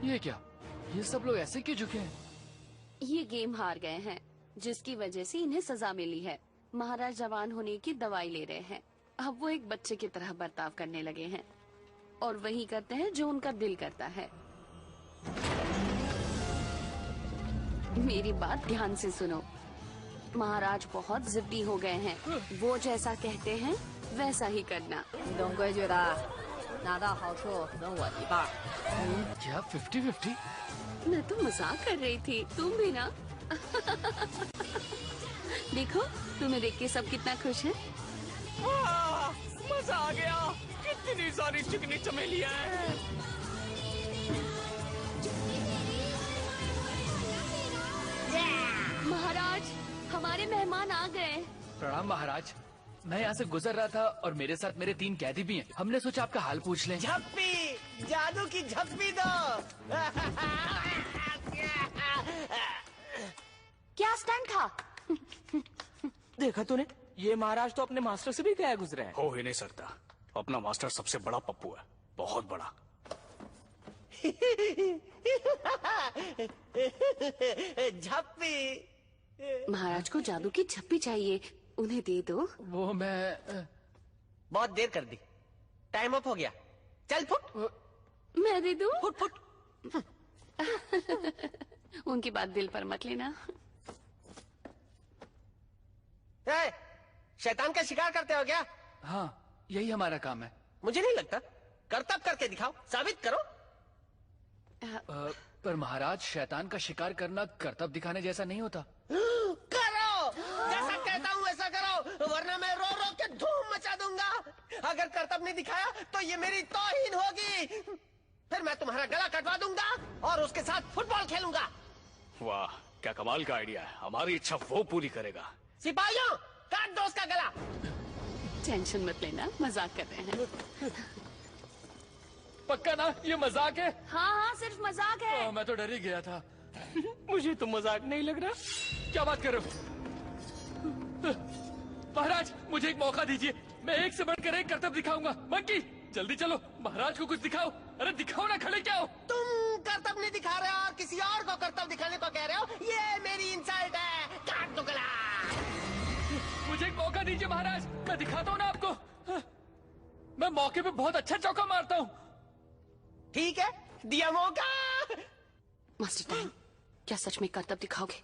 ये क्या, ये सब लोग ऐसे क्यों झुके हैं? ये गेम हार गए हैं, जिसकी वजह से इन्हें सजा मिली है। महाराज जवान होने की दवाई ले रहे हैं। अब वो एक बच्चे की तरह बर्ताव करने लगे हैं और वही करते हैं जो उनका दिल करता है। मेरी बात ध्यान से सुनो, महाराज बहुत जिद्दी हो गए हैं। वो जैसा कहते हैं वैसा ही करना। क्या 50-50? मैं तो मजाक कर रही थी, तुम भी ना। देखो, तुम्हें देख के सब कितना खुश है। मजा आ गया, कितनी सारी चिकनी चमेलियां हैं। महाराज, हमारे मेहमान आ गए। प्रणाम महाराज, मैं यहाँ से गुजर रहा था और मेरे साथ मेरे 3 कैदी भी हैं। हमने सोचा आपका हाल पूछ लें। झप्पी, जादू की झप्पी दो। क्या स्टंट था? देखा तूने, ये महाराज तो अपने मास्टर से भी गया गुजरे हैं। हो ही नहीं सकता, अपना मास्टर सबसे बड़ा पप्पू है, बहुत बड़ा। झप्पी। महाराज को जादू की झप्पी चाहिए, उन्हें दे दो। वो मैं बहुत देर कर दी, टाइम अप हो गया। चल फुट। मैं दे दूं? Foot foot. उनकी बात दिल पर मत लेना। शैतान का शिकार करते हो क्या? हाँ, यही हमारा काम है। मुझे नहीं लगता, करतब करके दिखाओ, साबित करो। पर महाराज, शैतान का शिकार करना करतब दिखाने जैसा नहीं होता। करो, जैसा कहता हूँ वैसा करो, वरना मैं रो रो के धूम मचा दूंगा। अगर करतब नहीं दिखाया तो ये मेरी तौहीन होगी। फिर मैं तुम्हारा गला कटवा दूंगा और उसके साथ फुटबॉल खेलूंगा। वाह, क्या कमाल का आइडिया है। हमारी इच्छा वो पूरी करेगा। सिपाहियों, काट दो उसका गला। टेंशन मत लेना, मजाक कर रहे हैं। पक्का ना, ये मजाक है? हाँ, सिर्फ मजाक है। मैं तो डर ही गया था। मुझे तो मजाक नहीं लग रहा। क्या बात कर रहे हो? महाराज, मुझे एक मौका दीजिए, मैं एक से बढ़कर एक करतब दिखाऊंगा। मंकी, जल्दी चलो, महाराज को कुछ दिखाओ। अरे दिखाओ ना, खड़े क्या हो? तुम कर्तव्य नहीं दिखा रहे हो और किसी और को कर्तव्य दिखाने को कह रहे हो। ये मेरी इंसल्ट है। काट दो गला। मुझे एक मौका दीजिए महाराज, मैं दिखाता हूँ ना आपको। मैं मौके पे बहुत अच्छा चौका मारता हूँ। ठीक है, दिया मौका। मास्टर टैंग, क्या सच में कर्तव्य दिखाओगे?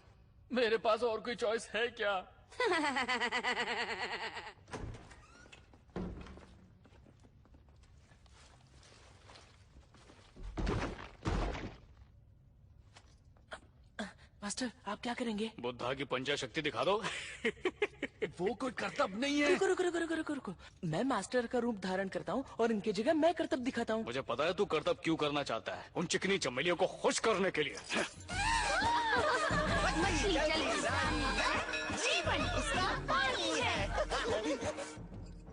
मेरे पास और कोई चॉइस है क्या? मास्टर, आप क्या करेंगे? बुद्धा की पंचा शक्ति दिखा दो। वो कोई कर्तव्य नहीं है। रुको रुको रुको रुको रुको रुको। मैं मास्टर का रूप धारण करता हूँ और इनकी जगह मैं कर्तव्य दिखाता हूँ। मुझे पता है तू कर्तव्य क्यों करना चाहता है, उन चिकनी चमेलियों को खुश करने के लिए। जीवन इसका पानी है।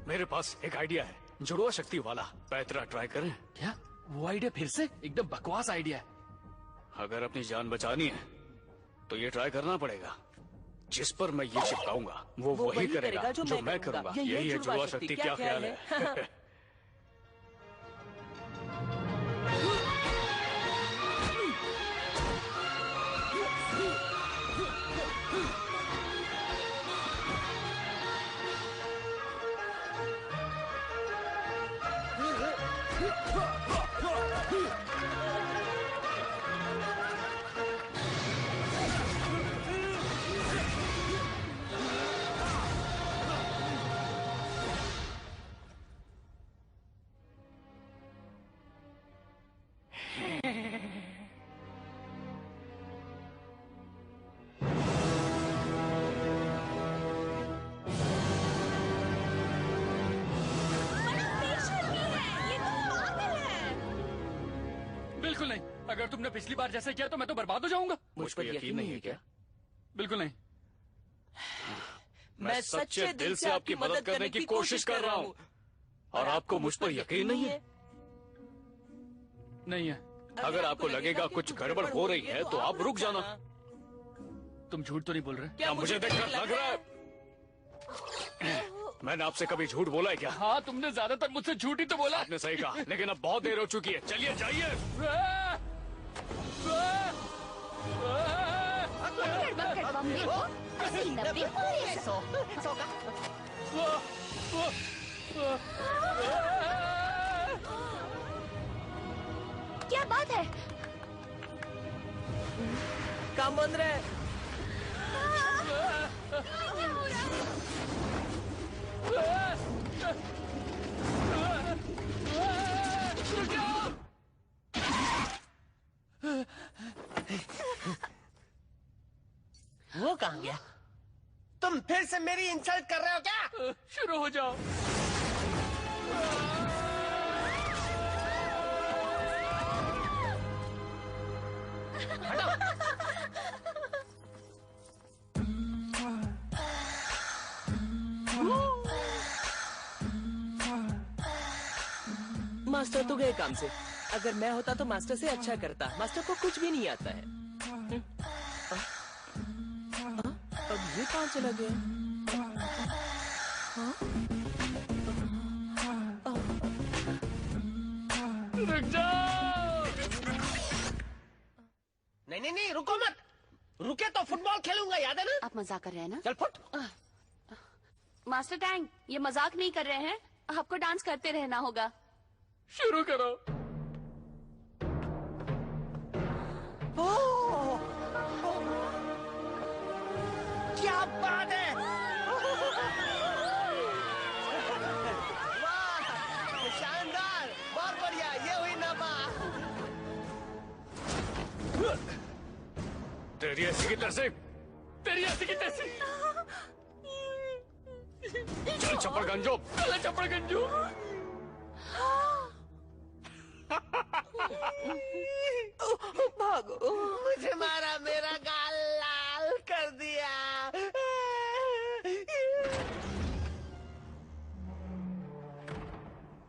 मेरे पास एक आइडिया है, जुड़वा शक्ति वाला। पैतरा ट्राई करें क्या? वो आइडिया फिर से? एकदम बकवास आइडिया है। अगर अपनी जान बचानी है तो ये ट्राई करना पड़ेगा। जिस पर मैं ये चिपकाऊंगा वो वही करेगा जो मैं करूंगा। यही है जुड़वा शक्ति। क्या ख्याल है? बिल्कुल नहीं। अगर तुमने पिछली बार जैसे किया तो मैं तो बर्बाद हो जाऊंगा। मुझ पर यकीन नहीं है क्या? बिल्कुल नहीं। मैं सच्चे दिल से आपकी मदद करने की कोशिश कर रहा हूँ और आपको मुझ पर यकीन नहीं है? नहीं है। अगर आपको लगेगा कुछ गड़बड़ हो रही है तो आप रुक जाना। तुम झूठ तो नहीं बोल रहे? क्या मुझे देखकर लग रहा है? मैंने आपसे कभी झूठ बोला है क्या? हाँ, तुमने ज्यादातर मुझसे झूठ ही तो बोला। आपने सही कहा, लेकिन अब बहुत देर हो चुकी है। चलिए जाइए। क्या बात है? काम बंद रहे। वो कहाँ गया? तुम फिर से मेरी इंसल्ट कर रहे हो क्या? शुरू हो जाओ। मास्टर तो गए काम से। अगर मैं होता तो मास्टर से अच्छा करता। मास्टर को कुछ भी नहीं आता है। अब ये कहाँ चला गया? रुक जाओ। नहीं, रुको मत। रुके तो फुटबॉल खेलूंगा, याद है ना? आप मजाक कर रहे हैं ना? चल फुट। मास्टर टैंग, ये मजाक नहीं कर रहे हैं। आपको डांस करते रहना होगा। शुरू करो। क्या बात है! वाह, शानदार, बहुत बढ़िया। ये हुई नमा। तेरी ऐसी की तैसी। तेरी ऐसी की तैसी। चल चपड़गंजो। चल चपड़गंजो। भागो। मुझे मारा, मेरा गाल लाल कर दिया।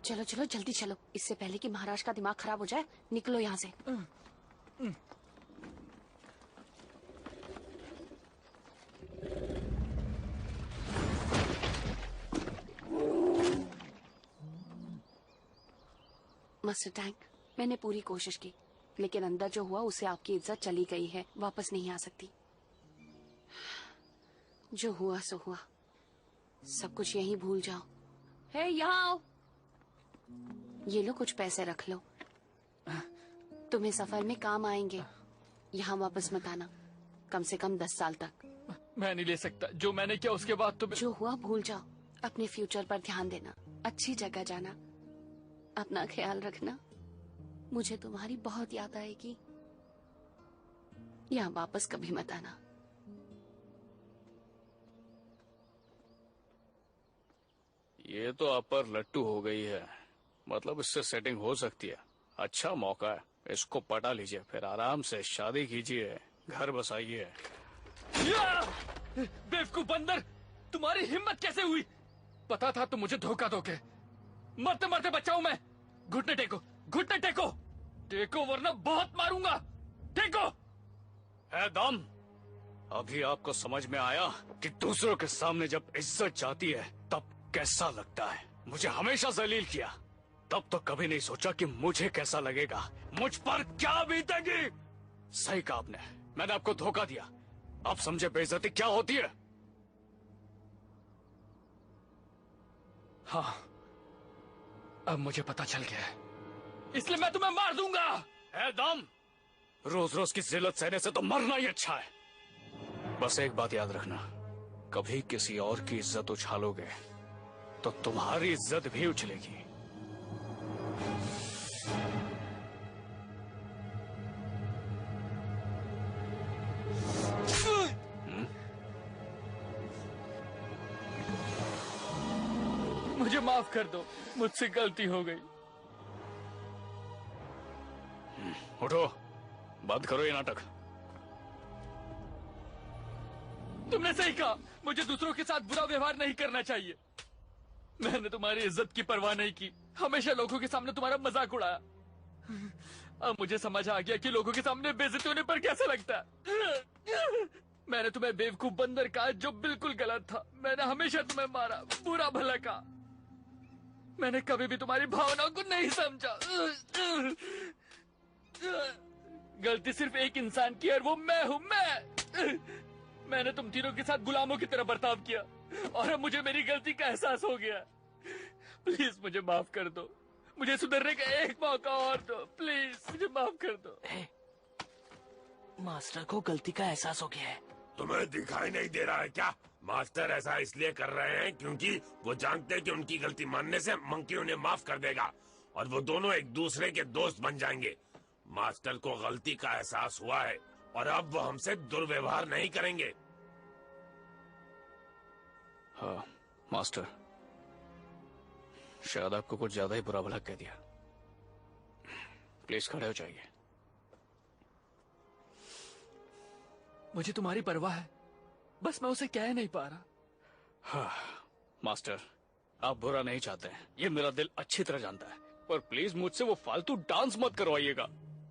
चलो चलो जल्दी चलो, इससे पहले कि महाराज का दिमाग खराब हो जाए। निकलो यहाँ से। मास्टर टैंक, मैंने पूरी कोशिश की, लेकिन अंदर जो हुआ उसे आपकी इज्जत चली गई है, वापस नहीं आ सकती। जो हुआ सो हुआ, सब कुछ यहीं भूल जाओ। हे, यहाँ आओ। ये लो, कुछ पैसे रख लो, तुम्हें सफर में काम आएंगे। यहाँ वापस मत आना, कम से कम 10 साल तक। मैं नहीं ले सकता, जो मैंने किया उसके बाद तो जो हुआ भूल जाओ, अपने फ्यूचर पर ध्यान देना, अच्छी जगह जाना, अपना ख्याल रखना। मुझे तुम्हारी बहुत याद आएगी। यहाँ वापस कभी मत आना। ये तो आप पर लट्टू हो गई है, मतलब इससे सेटिंग हो सकती है। अच्छा मौका है, इसको पटा लीजिए, फिर आराम से शादी कीजिए, घर बसाइए। बेवकूफ बंदर, तुम्हारी हिम्मत कैसे हुई? पता था तुम मुझे धोखा दोगे। मरते मरते बचाऊं मैं। घुटने टेको, घुटने टेको, टेको वरना बहुत मारूंगा। टेको। है दम, अभी आपको समझ में आया कि दूसरों के सामने जब इज्जत जाती है तब कैसा लगता है। मुझे हमेशा जलील किया, तब तो कभी नहीं सोचा कि मुझे कैसा लगेगा, मुझ पर क्या बीतेगी। सही कहा आपने, मैंने आपको धोखा दिया। अब समझे बेइज्जती क्या होती है। हाँ, अब मुझे पता चल गया है, इसलिए मैं तुम्हें मार दूंगा। है दम, रोज रोज की जिल्लत सहने से तो मरना ही अच्छा है। बस एक बात याद रखना, कभी किसी और की इज्जत उछालोगे तो तुम्हारी इज्जत भी उछलेगी। मुझे माफ कर दो, मुझसे गलती हो गई। उठो, बंद करो ये नाटक। तुमने सही कहा, मुझे दूसरों के साथ बुरा व्यवहार नहीं करना चाहिए। मैंने तुम्हारी इज्जत की परवाह नहीं की, हमेशा लोगों के सामने तुम्हारा मजाक उड़ाया। अब मुझे समझ आ गया कि लोगों के सामने बेइज्जती होने पर कैसा लगता है। मैंने तुम्हें बेवकूफ बंदर कहा, जो बिल्कुल गलत था। मैंने हमेशा तुम्हें मारा, बुरा भला कहा। मैंने कभी भी तुम्हारी भावनाओं को नहीं समझा। गलती सिर्फ एक इंसान की है और वो मैं हूं। मैंने तुम तीनों के साथ गुलामों की तरह बर्ताव किया और अब मुझे मेरी गलती का एहसास हो गया। प्लीज मुझे माफ कर दो, मुझे सुधरने का एक मौका और दो। प्लीज मुझे माफ कर दो। मास्टर को गलती का एहसास हो गया है। तुम्हें दिखाई नहीं दे रहा है क्या? मास्टर ऐसा इसलिए कर रहे हैं क्योंकि वो जानते हैं कि उनकी गलती मानने से मंकी उन्हें माफ कर देगा और वो दोनों एक दूसरे के दोस्त बन जाएंगे। मास्टर को गलती का एहसास हुआ है और अब वो हमसे दुर्व्यवहार नहीं करेंगे। हाँ मास्टर, शायद आपको कुछ ज्यादा ही बुरा भला कह दिया। प्लीज खड़े हो जाइए। मुझे तुम्हारी परवाह है, बस मैं उसे कह नहीं पा रहा। हाँ मास्टर, आप बुरा नहीं चाहते हैं, ये मेरा दिल अच्छी तरह जानता है, पर प्लीज मुझसे वो फालतू डांस मत करवाइएगा।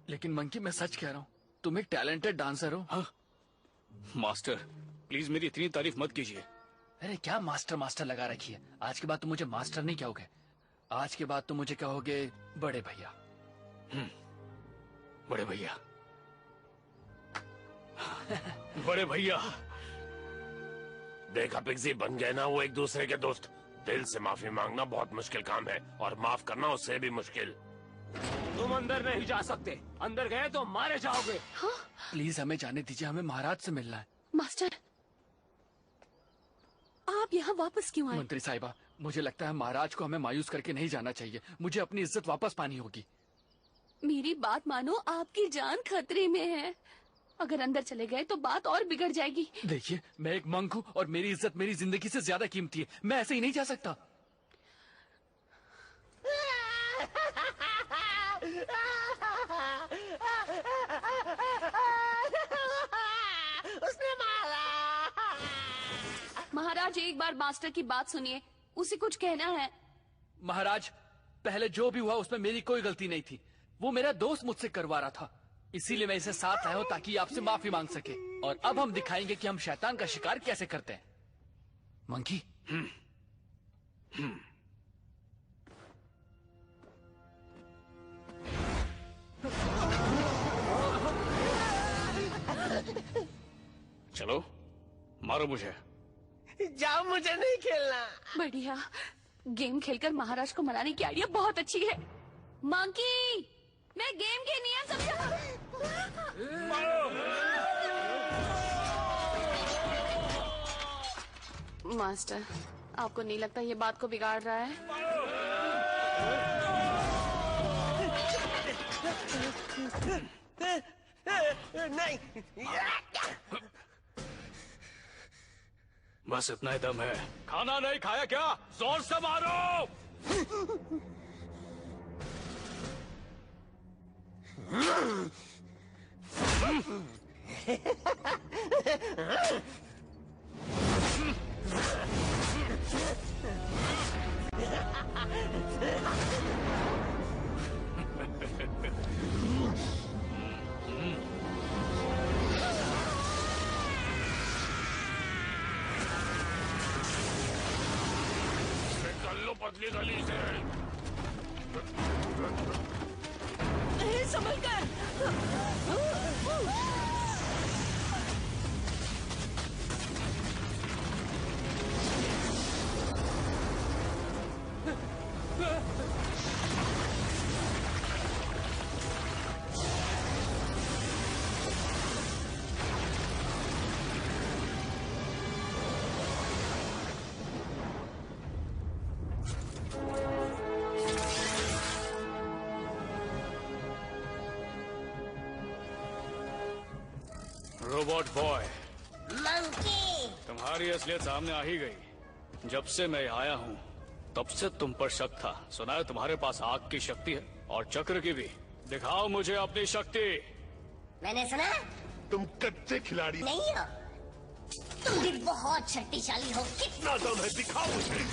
लेकिन मंकी, मैं सच कह रहा हूँ, तुम एक टैलेंटेड डांसर हो। हाँ मास्टर, प्लीज मेरी इतनी तारीफ मत कीजिए। अरे क्या मास्टर मास्टर लगा रखी है। आज के बाद तुम मुझे मास्टर नहीं कहोगे, आज के बाद तुम मुझे कहोगे बड़े भैया। बड़े भैया। बड़े भैया। देखा पिग्जी, बन गए ना वो एक दूसरे के दोस्त। दिल से माफी मांगना बहुत मुश्किल काम है और माफ करना उससे भी मुश्किल। तुम अंदर नहीं जा सकते, अंदर गए तो मारे जाओगे। हाँ? प्लीज हमें जाने दीजिए, हमें महाराज से मिलना है। मास्टर, आप यहाँ वापस क्यों आए? मंत्री साहिबा, मुझे लगता है महाराज को हमें मायूस करके नहीं जाना चाहिए। मुझे अपनी इज्जत वापस पानी होगी। मेरी बात मानो, आपकी जान खतरे में है। अगर अंदर चले गए तो बात और बिगड़ जाएगी। देखिए, मैं एक मंक हूँ और मेरी इज्जत मेरी जिंदगी से ज्यादा कीमती है। मैं ऐसे ही नहीं जा सकता। उसने मारा। महाराज, एक बार मास्टर की बात सुनिए, उसे कुछ कहना है। महाराज, पहले जो भी हुआ उसमें मेरी कोई गलती नहीं थी। वो मेरा दोस्त मुझसे करवा रहा था, इसीलिए मैं इसे साथ लाया हूँ ताकि आपसे माफी मांग सके। और अब हम दिखाएंगे कि हम शैतान का शिकार कैसे करते हैं। मंकी। चलो मारो मुझे। जाओ, मुझे नहीं खेलना। बढ़िया, गेम खेलकर महाराज को मनाने की आइडिया बहुत अच्छी है। मंकी, मैं गेम के नियम समझा। मास्टर, आपको नहीं लगता ये बात को बिगाड़ रहा है? नहीं। बस इतना ही दम है। खाना नहीं खाया क्या? जोर से मारो। पतली गली से। संभल कर। रोबोट बॉय, मंकी, तुम्हारी असलियत सामने आ ही गई। जब से मैं आया हूँ तब से तुम पर शक था। सुना है तुम्हारे पास आग की शक्ति है और चक्र की भी। दिखाओ मुझे अपनी शक्ति। मैंने सुना तुम कच्चे खिलाड़ी नहीं हो, तुम भी बहुत शक्तिशाली हो। कितना दम है, दिखाओ मुझे।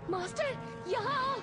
मास्टर, यहाँ आओ।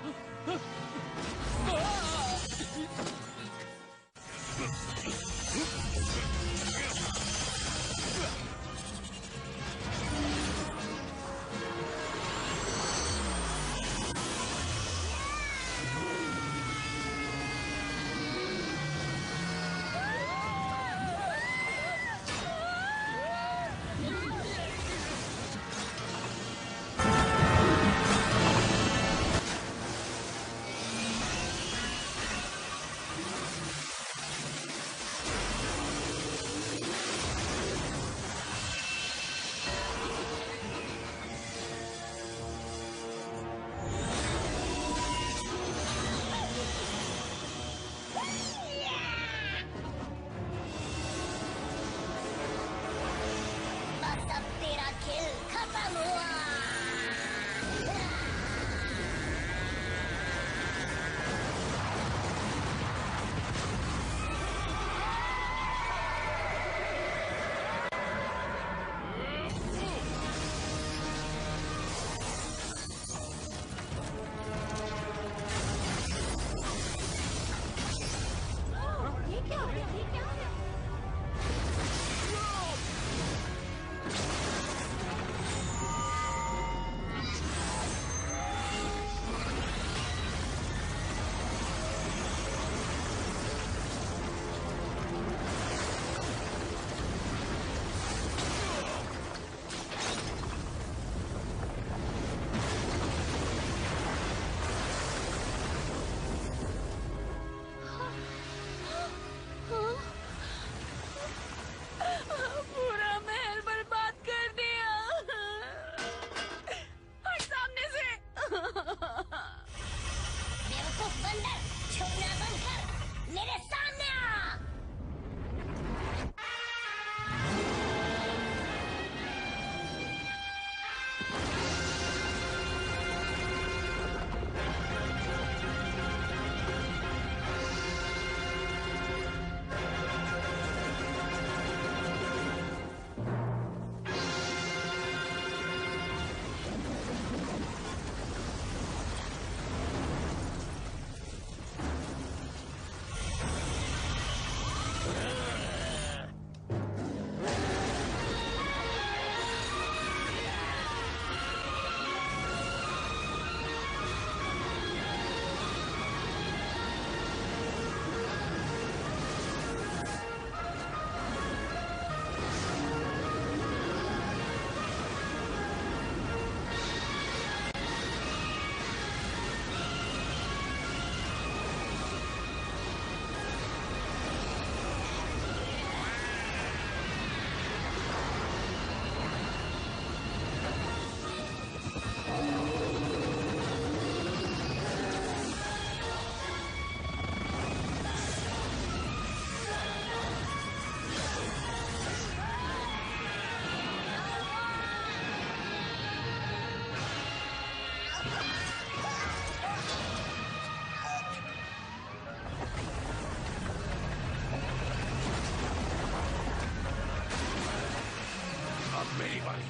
मेरी बारी।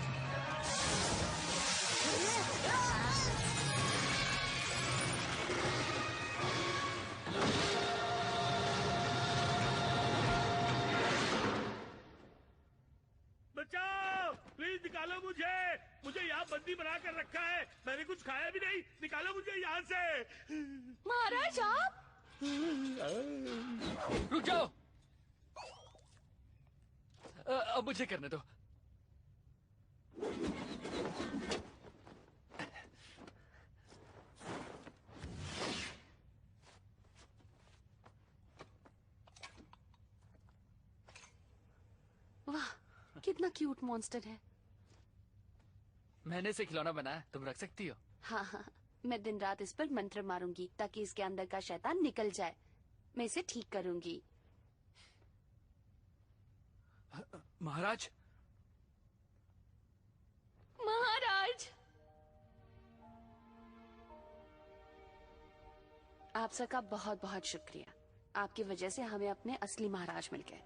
बचाओ, प्लीज निकालो मुझे। मुझे यहाँ बंदी बना कर रखा है। मैंने कुछ खाया भी नहीं। निकालो मुझे यहाँ से। महाराज आप रुक जाओ। अब मुझे करने दो। वाह, कितना क्यूट मॉन्स्टर है। मैंने इसे खिलौना बनाया, तुम रख सकती हो। हाँ हाँ, मैं दिन रात इस पर मंत्र मारूंगी ताकि इसके अंदर का शैतान निकल जाए। मैं इसे ठीक करूंगी। महाराज, महाराज, आप सबका बहुत बहुत शुक्रिया। आपकी वजह से हमें अपने असली महाराज मिल गए।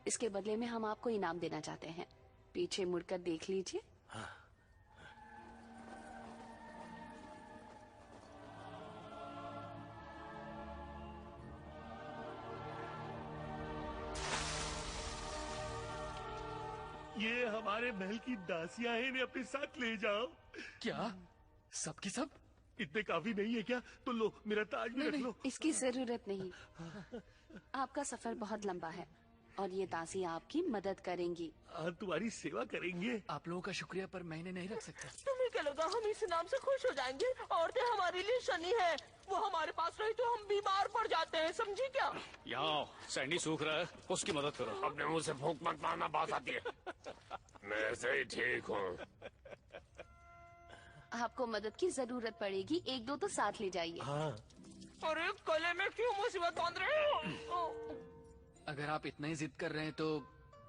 इसके बदले में हम आपको इनाम देना चाहते हैं। पीछे मुड़कर देख लीजिए। हाँ। ये हमारे महल की दासियां हैं, इन्हें अपने साथ ले जाओ। क्या सबकी सब? इतने काफी नहीं है क्या? तो लो, मेरा ताज भी रख लो। इसकी जरूरत नहीं। आपका सफर बहुत लंबा है और ये दासी आपकी मदद करेंगी। तुम्हारी सेवा करेंगे। आप लोगों का शुक्रिया, पर मैं इन्हें नहीं रख सकता। तुम्हें क्या लगा हम इस नाम से खुश हो जाएंगे? औरतें हमारे लिए शनि है। वो हमारे पास रही तो हम बीमार पड़ जाते हैं, समझी क्या? यहाँ सैंडी सूख रहा है, उसकी मदद करो। अपने मुंह से फूंक मत मारना, बात आती है। मैं ऐसे ही ठीक हूँ। आपको मदद की जरूरत पड़ेगी, एक दो तो साथ ले जाइए। हाँ। अरे गले में क्यों मुसीबत बांध रहे हो? अगर आप इतना ही जिद कर रहे हैं तो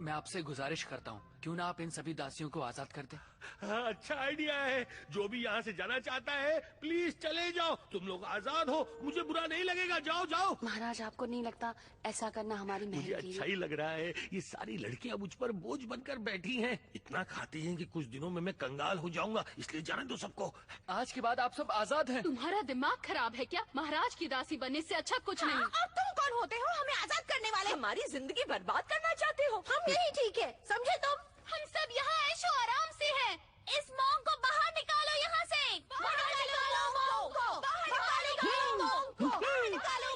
मैं आपसे गुजारिश करता हूँ, क्यों ना आप इन सभी दासियों को आजाद कर दें। हाँ, अच्छा आइडिया है। जो भी यहाँ से जाना चाहता है प्लीज चले जाओ। तुम लोग आजाद हो, मुझे बुरा नहीं लगेगा। जाओ जाओ। महाराज, आपको नहीं लगता ऐसा करना हमारी मुझे महल के अच्छा लिए? ही लग रहा है। ये सारी लड़कियाँ मुझ पर बोझ बनकर बैठी हैं। इतना खाती हैं कि कुछ दिनों में मैं कंगाल हो जाऊंगा, इसलिए जाने दो सबको। आज के बाद आप सब आजाद हैं। तुम्हारा दिमाग खराब है क्या? महाराज की दासी बनने से अच्छा कुछ नहीं। और तुम कौन होते हो हमें आजाद करने वाले? हमारी जिंदगी बर्बाद करना चाहते हो? हम यही ठीक है, समझे तुम? हम सब यहाँ ऐशो आराम से हैं। इस मॉन्ग को बाहर निकालो यहाँ से। बाहर निकालो मॉन्ग को, बाहर निकालो मॉन्ग को, बाहर निकालो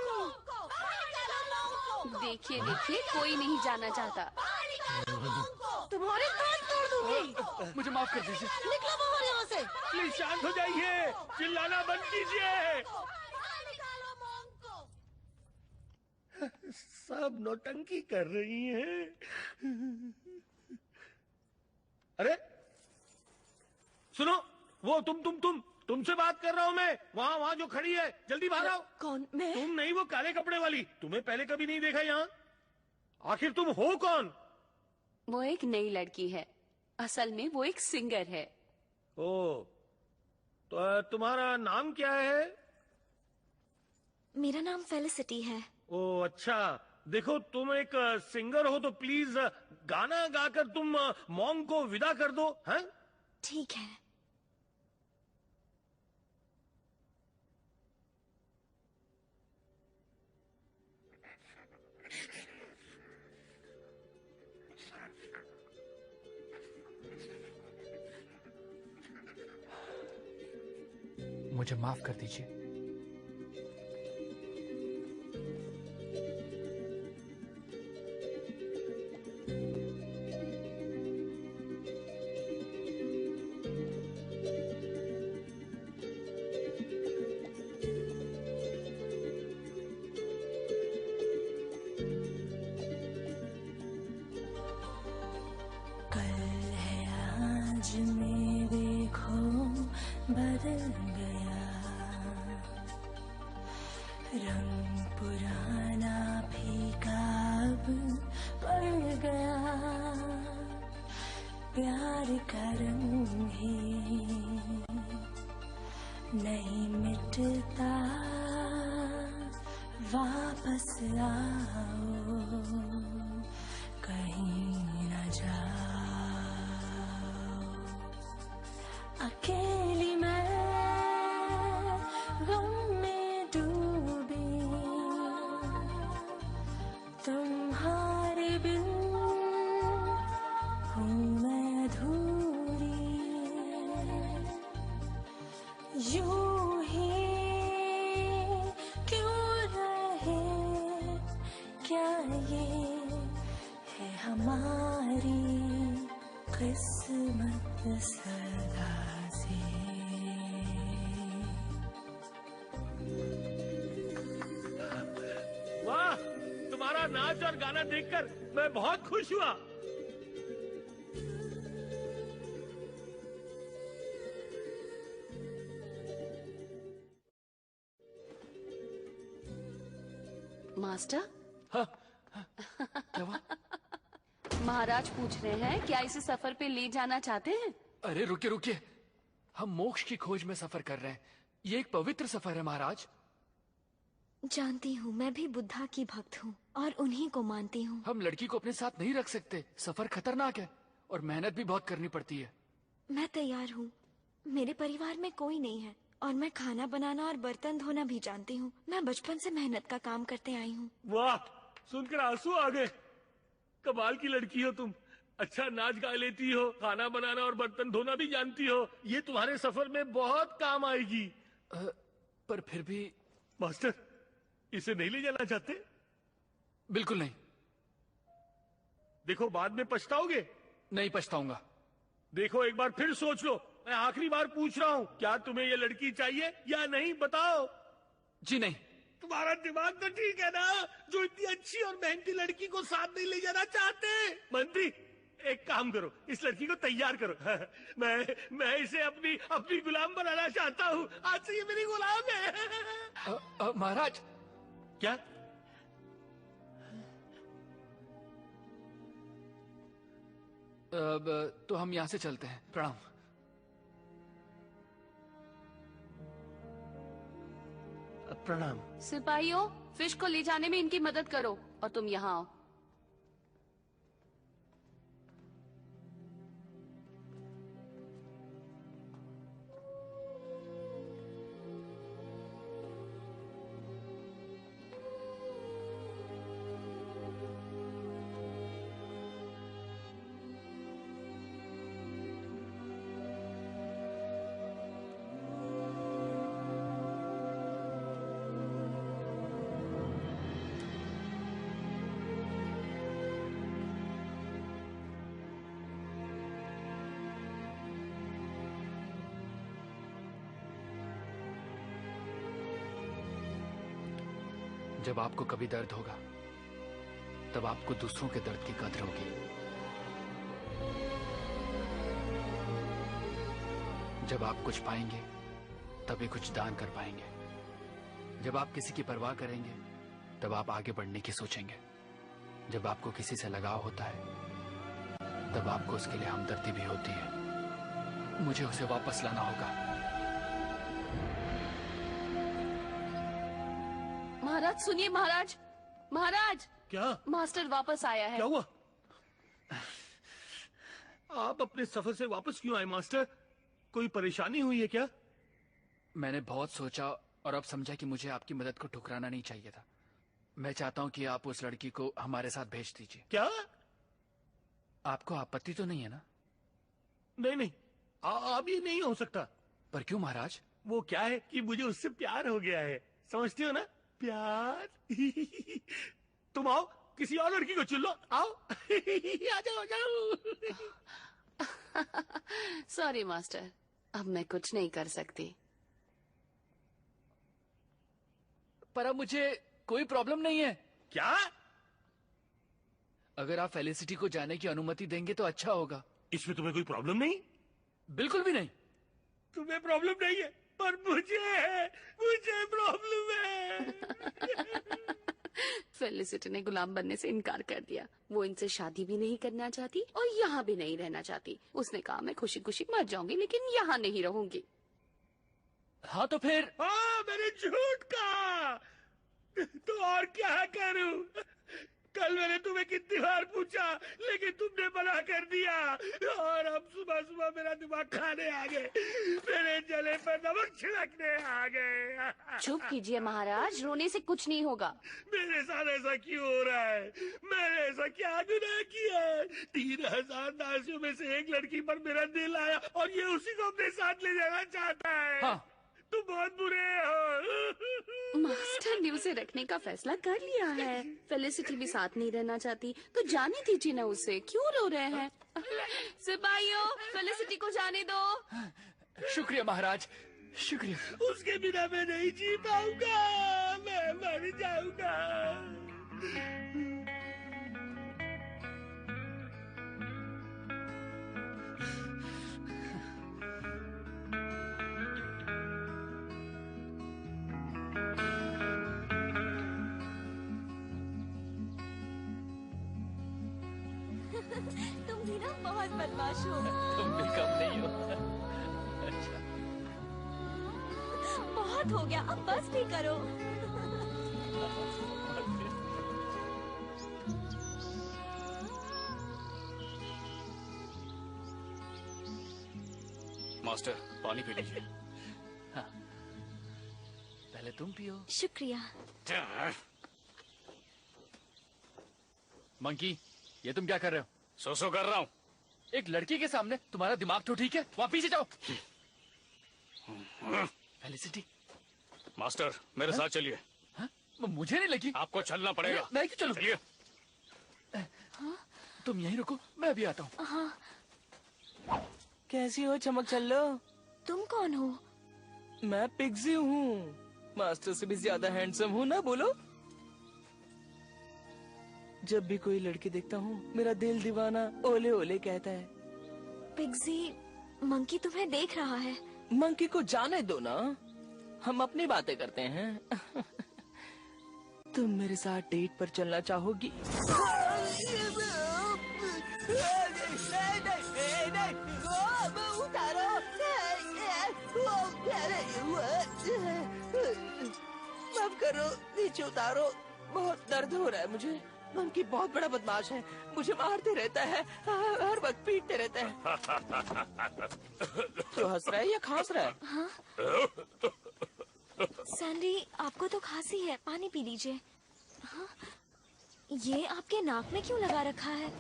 मॉन्ग को, बाहर निकालो मॉन्ग को। देखिए देखिए, कोई नहीं जाना चाहता। बाहर निकालो मॉन्ग को। तुम्हारे कान तोड़ दूंगी। मुझे माफ कर दीजिए। निकलो बाहर यहाँ से। प्लीज शांत हो जाइए, चिल्लाना बंद कीजिए। बाहर निकालो मॉन्ग को। सब नौटंकी कर रही हैं। अरे सुनो, वो तुमसे बात कर रहा हूँ मैं। वहाँ जो खड़ी है, जल्दी बाहर आओ। कौन? मैं? तुम नहीं, वो काले कपड़े वाली। तुम्हें पहले कभी नहीं देखा यहाँ। आखिर तुम हो कौन? वो एक नई लड़की है। असल में वो एक सिंगर है। ओ, तो तुम्हारा नाम क्या है? मेरा नाम फेलिसिटी है। ओ अच्छा, देखो तुम एक सिंगर हो तो प्लीज गाना गाकर तुम मॉन्ग को विदा कर दो। हैं? ठीक है। मुझे माफ कर दीजिए। बदल गया, रंग पुराना फीका अब पड़ गया, प्यार का रंग ही नहीं मिटता, वापस आओ कहीं न जाओ। अकेली मैं गम में डूबी, तुम्हारे बिन हूँ मैं अधूरी। यूं ही क्यों रहे, क्या ये है हमारी किस्मत सदा से। वाह, तुम्हारा नाच और गाना देखकर मैं बहुत खुश हुआ। मास्टर, क्या हुआ? महाराज पूछ रहे हैं क्या इसे सफर पे ले जाना चाहते हैं? अरे रुकिए रुकिए, हम मोक्ष की खोज में सफर कर रहे हैं। ये एक पवित्र सफर है महाराज। जानती हूँ, मैं भी बुद्धा की भक्त हूँ और उन्हीं को मानती हूँ। हम लड़की को अपने साथ नहीं रख सकते। सफर खतरनाक है और मेहनत भी बहुत करनी पड़ती है। मैं तैयार हूँ। मेरे परिवार में कोई नहीं है और मैं खाना बनाना और बर्तन धोना भी जानती हूँ। मैं बचपन से मेहनत का काम करते आई हूँ। वाह, सुनकर आंसू आ गए। कमाल की लड़की हो तुम। अच्छा नाच गा लेती हो, खाना बनाना और बर्तन धोना भी जानती हो। ये तुम्हारे सफर में बहुत काम आएगी। पर फिर भी मास्टर, इसे नहीं ले जाना चाहते? बिल्कुल नहीं। देखो बाद में पछताओगे। नहीं पछताऊंगा। देखो एक बार फिर सोच लो। मैं आखिरी बार पूछ रहा हूँ, क्या तुम्हें ये लड़की चाहिए या नहीं, बताओ। जी नहीं। तुम्हारा दिमाग तो ठीक है ना, जो इतनी अच्छी और मेहनती लड़की को साथ नहीं ले जाना चाहते। मंत्री, एक काम करो, इस लड़की को तैयार करो। मैं इसे अपनी गुलाम बनाना चाहता हूँ। आज से ये मेरी गुलाम है। महाराज। क्या? तो हम यहाँ से चलते हैं। प्रणाम। प्रणाम। सिपाहियों, फिश को ले जाने में इनकी मदद करो और तुम यहाँ आओ। जब आपको कभी दर्द होगा तब आपको दूसरों के दर्द की कदर होगी। जब आप कुछ पाएंगे तभी कुछ दान कर पाएंगे। जब आप किसी की परवाह करेंगे तब आप आगे बढ़ने की सोचेंगे। जब आपको किसी से लगाव होता है तब आपको उसके लिए हमदर्दी भी होती है। मुझे उसे वापस लाना होगा। महाराज सुनिए। महाराज, महाराज। क्या? मास्टर वापस आया है। क्या हुआ? आप अपने सफर से वापस क्यों आए मास्टर? कोई परेशानी हुई है क्या? मैंने बहुत सोचा और अब समझा कि मुझे आपकी मदद को ठुकराना नहीं चाहिए था। मैं चाहता हूँ कि आप उस लड़की को हमारे साथ भेज दीजिए। क्या? आपको आपत्ति तो नहीं है ना? नहीं, अब ये नहीं हो सकता। पर क्यों महाराज? वो क्या है कि मुझे उससे प्यार हो गया है, समझते हो ना? प्यार। तुम आओ, किसी और लड़की को चुन लो। आओ। आ जाओ। सॉरी मास्टर, अब मैं कुछ नहीं कर सकती। पर अब मुझे कोई प्रॉब्लम नहीं है। क्या? अगर आप फेलिसिटी को जाने की अनुमति देंगे तो अच्छा होगा। इसमें तुम्हें कोई प्रॉब्लम नहीं? बिल्कुल भी नहीं। तुम्हें प्रॉब्लम नहीं है, पर मुझे प्रॉब्लम है। फेलिसिटी ने गुलाम बनने से इनकार कर दिया। वो इनसे शादी भी नहीं करना चाहती और यहाँ भी नहीं रहना चाहती। उसने कहा मैं खुशी खुशी मर जाऊंगी लेकिन यहाँ नहीं रहूंगी। हाँ तो फिर? हाँ, मैंने झूठ कहा। तो और क्या करूं? कल कल मैंने तुम्हें कितनी बार पूछा, लेकिन तुमने मना कर दिया, और अब सुबह सुबह मेरा दिमाग खाने आ गए, मेरे जले पर नमक छिड़कने आ गए। चुप कीजिए महाराज, रोने से कुछ नहीं होगा। मेरे साथ ऐसा क्यों हो रहा है? मैंने ऐसा क्या गुनाह किया है? 3000 दासियों में से एक लड़की पर मेरा दिल आया और ये उसी को अपने साथ ले जाना चाहता है। हाँ। तुम बहुत बुरे हो। मास्टर ने उसे रखने का फैसला कर लिया है। फेलिसिटी भी साथ नहीं रहना चाहती, तो जाने दीजिए ना उसे, क्यों रो रहे हैं? सिपाहियों, फेलिसिटी को जाने दो। शुक्रिया महाराज, शुक्रिया। उसके बिना मैं नहीं जी पाऊंगा, मैं मर जाऊंगा। तुम भी ना बहुत बदमाश हो। तुम भी कम नहीं हो। अच्छा। बहुत हो गया, अब बस भी करो। मास्टर, पानी पी लीजिए। हाँ। पहले तुम पियो। शुक्रिया। मंकी, ये तुम क्या कर रहे हो? सो कर रहा हूँ। एक लड़की के सामने तुम्हारा दिमाग तो ठीक है? वहाँ पीछे जाओ। फेलिसिटी। मास्टर, मेरे साथ चलिए। मुझे नहीं लगी। आपको चलना पड़ेगा। मैं क्यों चलूं? चलिए। तुम यहीं रुको, मैं अभी आता हूँ। हाँ। कैसी हो चमक चल्लो? तुम कौन हो? मैं पिग्जी हूँ, मास्टर से भी ज्यादा हैंडसम हूँ ना, बोलो। जब भी कोई लड़की देखता हूँ मेरा दिल दीवाना ओले ओले कहता है। पिग्जी, मंकी तुम्हें देख रहा है। मंकी को जाने दो ना, हम अपनी बातें करते हैं। तुम मेरे साथ डेट पर चलना चाहोगी? माफ करो, नीचे उतारो, बहुत दर्द हो रहा है मुझे। मंकी बहुत बड़ा बदमाश है, मुझे मारते रहता है, हर वक्त पीटते रहता है। तो हंस रहा है या खांस रहा है? हाँ? सैंडी, आपको तो खांसी है, पानी पी लीजिए। हाँ? ये आपके नाक में क्यों लगा रखा है?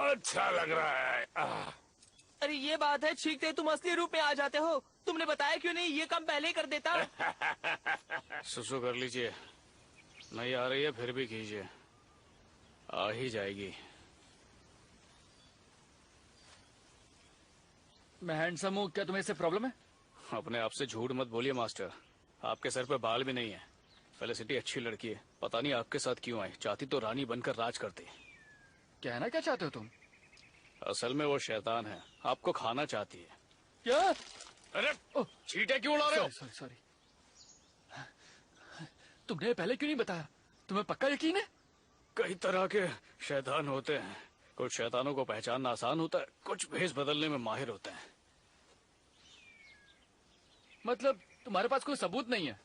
अच्छा लग रहा है। अरे ये बात है, छींकते तुम असली रूप में आ जाते हो। तुमने बताया क्यों नहीं? ये काम पहले ही कर देता। सुसु कर लीजिए। नहीं आ रही है फिर भी कीजिए, आ ही जाएगी। मैं हैंडसम हूँ, क्या तुम्हें इससे प्रॉब्लम है? अपने आप से झूठ मत बोलिए मास्टर, आपके सर पे बाल भी नहीं है। फेलिसिटी अच्छी लड़की है, पता नहीं आपके साथ क्यों आई। चाहती तो रानी बनकर राज करती। कहना क्या चाहते हो तुम? असल में वो शैतान है, आपको खाना चाहती है। क्या? अरे चींटे क्यों उड़ा रहे हो? सॉरी। तुमने पहले क्यों नहीं बताया? तुम्हें पक्का यकीन है? कई तरह के शैतान होते हैं, कुछ शैतानों को पहचानना आसान होता है, कुछ भेष बदलने में माहिर होते हैं। मतलब तुम्हारे पास कोई सबूत नहीं है?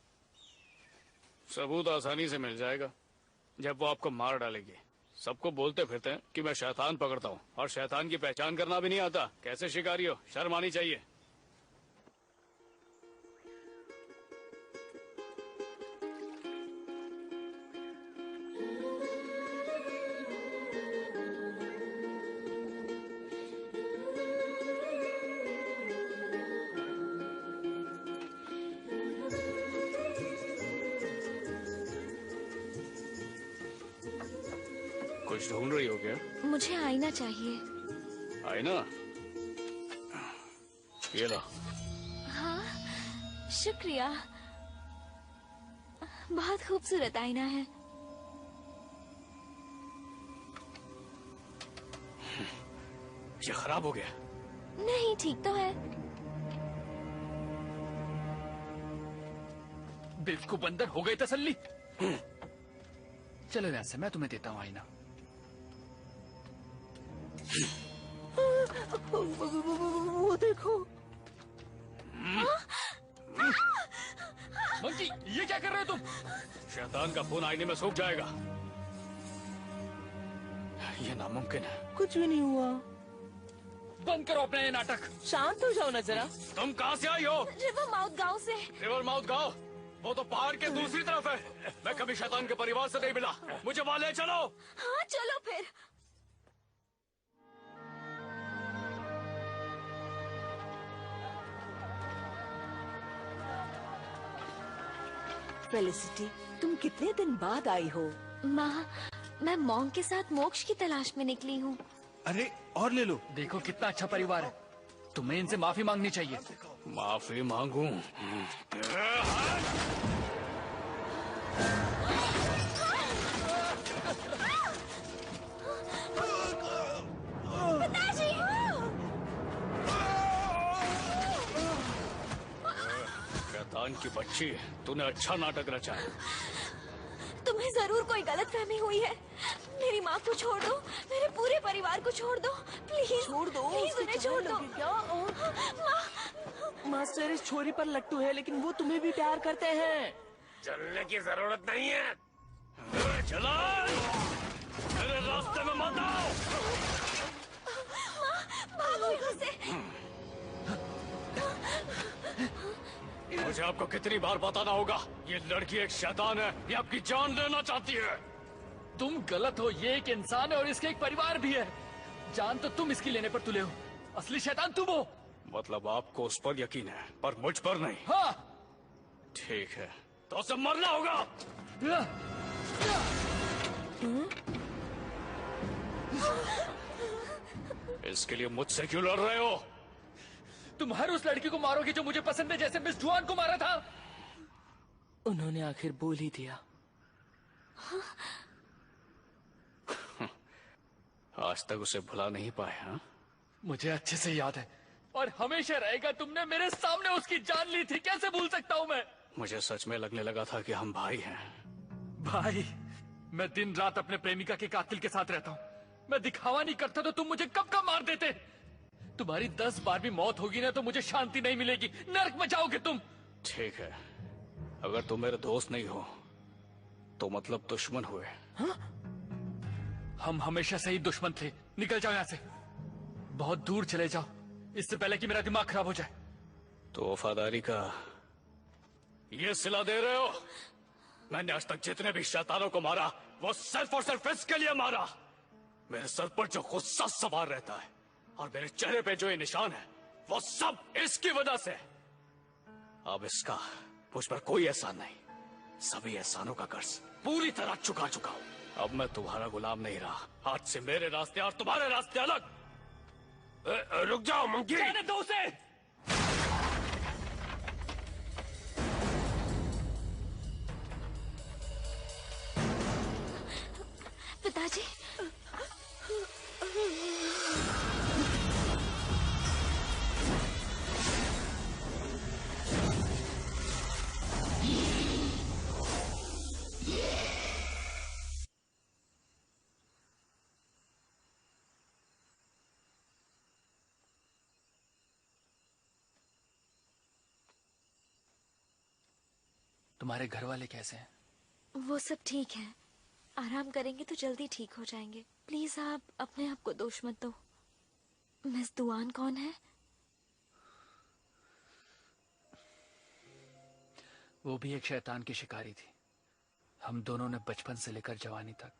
सबूत आसानी से मिल जाएगा जब वो आपको मार डालेगी। सबको बोलते फिरते हैं कि मैं शैतान पकड़ता हूँ, और शैतान की पहचान करना भी नहीं आता। कैसे शिकारी हो, शर्म आनी चाहिए। कुछ ढूंढ रही हो क्या? मुझे आईना चाहिए। आईना? ये लो। हाँ, शुक्रिया। बहुत खूबसूरत आईना है। ये खराब हो गया। नहीं, ठीक तो है। बेवकूफ बंदर, हो गई तसल्ली। चलो यहाँ से, मैं तुम्हें देता हूँ आईना। वो देखो। मंकी, ये क्या कर रहे हो तुम? शैतान का खून आईने में सूख जाएगा। ये नामुमकिन है। कुछ भी नहीं हुआ। बंद करो अपना ये नाटक। शांत हो जाओ ना जरा। तुम कहाँ से आई हो? रिवर माउथ गांव से। रिवर माउथ गांव? वो तो पहाड़ के दूसरी तरफ है। मैं कभी शैतान के परिवार से नहीं मिला। मुझे वहां ले चलो। हाँ चलो फिर। फेलिसिटी, तुम कितने दिन बाद आई हो? माँ, मैं मॉन्ग के साथ मोक्ष की तलाश में निकली हूँ। अरे और ले लो। देखो कितना अच्छा परिवार है। तुम्हें इनसे माफी मांगनी चाहिए। माफी मांगू? पिताजी! शैतान की बच्ची, तूने अच्छा नाटक रचा है। तुम्हें जरूर कोई गलतफहमी हुई है। मेरी माँ को छोड़ दो, मेरे पूरे परिवार को छोड़ दो, प्लीज छोड़ दो। प्लीज उन्हें छोड़ दो। क्या? मास्टर इस छोरी पर लट्टू है, लेकिन वो तुम्हें भी प्यार करते हैं। चलने की जरूरत नहीं है। चला, मेरे रास्ते में मत आओ। भागो यहाँ से। मुझे आपको कितनी बार बताना होगा, ये लड़की एक शैतान है, ये आपकी जान लेना चाहती है। तुम गलत हो, ये एक इंसान है और इसके एक परिवार भी है। जान तो तुम इसकी लेने पर तुले हो, असली शैतान तुम हो। मतलब आपको उस पर यकीन है, पर मुझ पर नहीं। हाँ ठीक है, तो उसे मरना होगा। इसके लिए मुझसे क्यों लड़ रहे हो? तुम हर उस लड़की को मारोगे जो मुझे पसंद है, जैसे मिस जुआन को मारा था। उन्होंने आखिर बोल ही दिया। आज तक उसे भुला नहीं पाए। हाँ, मुझे अच्छे से याद है और हमेशा रहेगा। तुमने मेरे सामने उसकी जान ली थी, कैसे भूल सकता हूँ मैं? मुझे सच में लगने लगा था कि हम भाई हैं। भाई? मैं दिन रात अपने प्रेमिका के कातिल के साथ रहता हूँ। मैं दिखावा नहीं करता तो तुम मुझे कब कब मार देते। तुम्हारी 10 बार भी मौत होगी ना तो मुझे शांति नहीं मिलेगी, नर्क में जाओगे तुम। ठीक है, अगर तुम मेरे दोस्त नहीं हो तो मतलब दुश्मन हुए। हाँ? हम हमेशा से ही दुश्मन थे। निकल जाओ यहाँ से, बहुत दूर चले जाओ, इससे पहले कि मेरा दिमाग खराब हो जाए। तो वफादारी का ये सिला दे रहे हो? मैंने आज तक जितने भी शैतानों को मारा वो सिर्फ और सिर्फ इसके लिए मारा। मेरे सर पर जो गुस्सा सवार रहता है और मेरे चेहरे पे जो ये निशान है वो सब इसकी वजह से। अब इसका मुझ पर कोई एहसान नहीं, सभी एहसानों का कर्ज पूरी तरह चुका चुका हूं। अब मैं तुम्हारा गुलाम नहीं रहा। आज से मेरे रास्ते और तुम्हारे रास्ते अलग। रुक जाओ मंकी। जाने दो उसे। पिताजी, तुम्हारे घर वाले कैसे हैं? वो सब ठीक है। आराम करेंगे तो जल्दी ठीक हो जाएंगे। प्लीज आप अपने आप को दोष मत दो। मिस दुआन कौन है? वो भी एक शैतान की शिकारी थी। हम दोनों ने बचपन से लेकर जवानी तक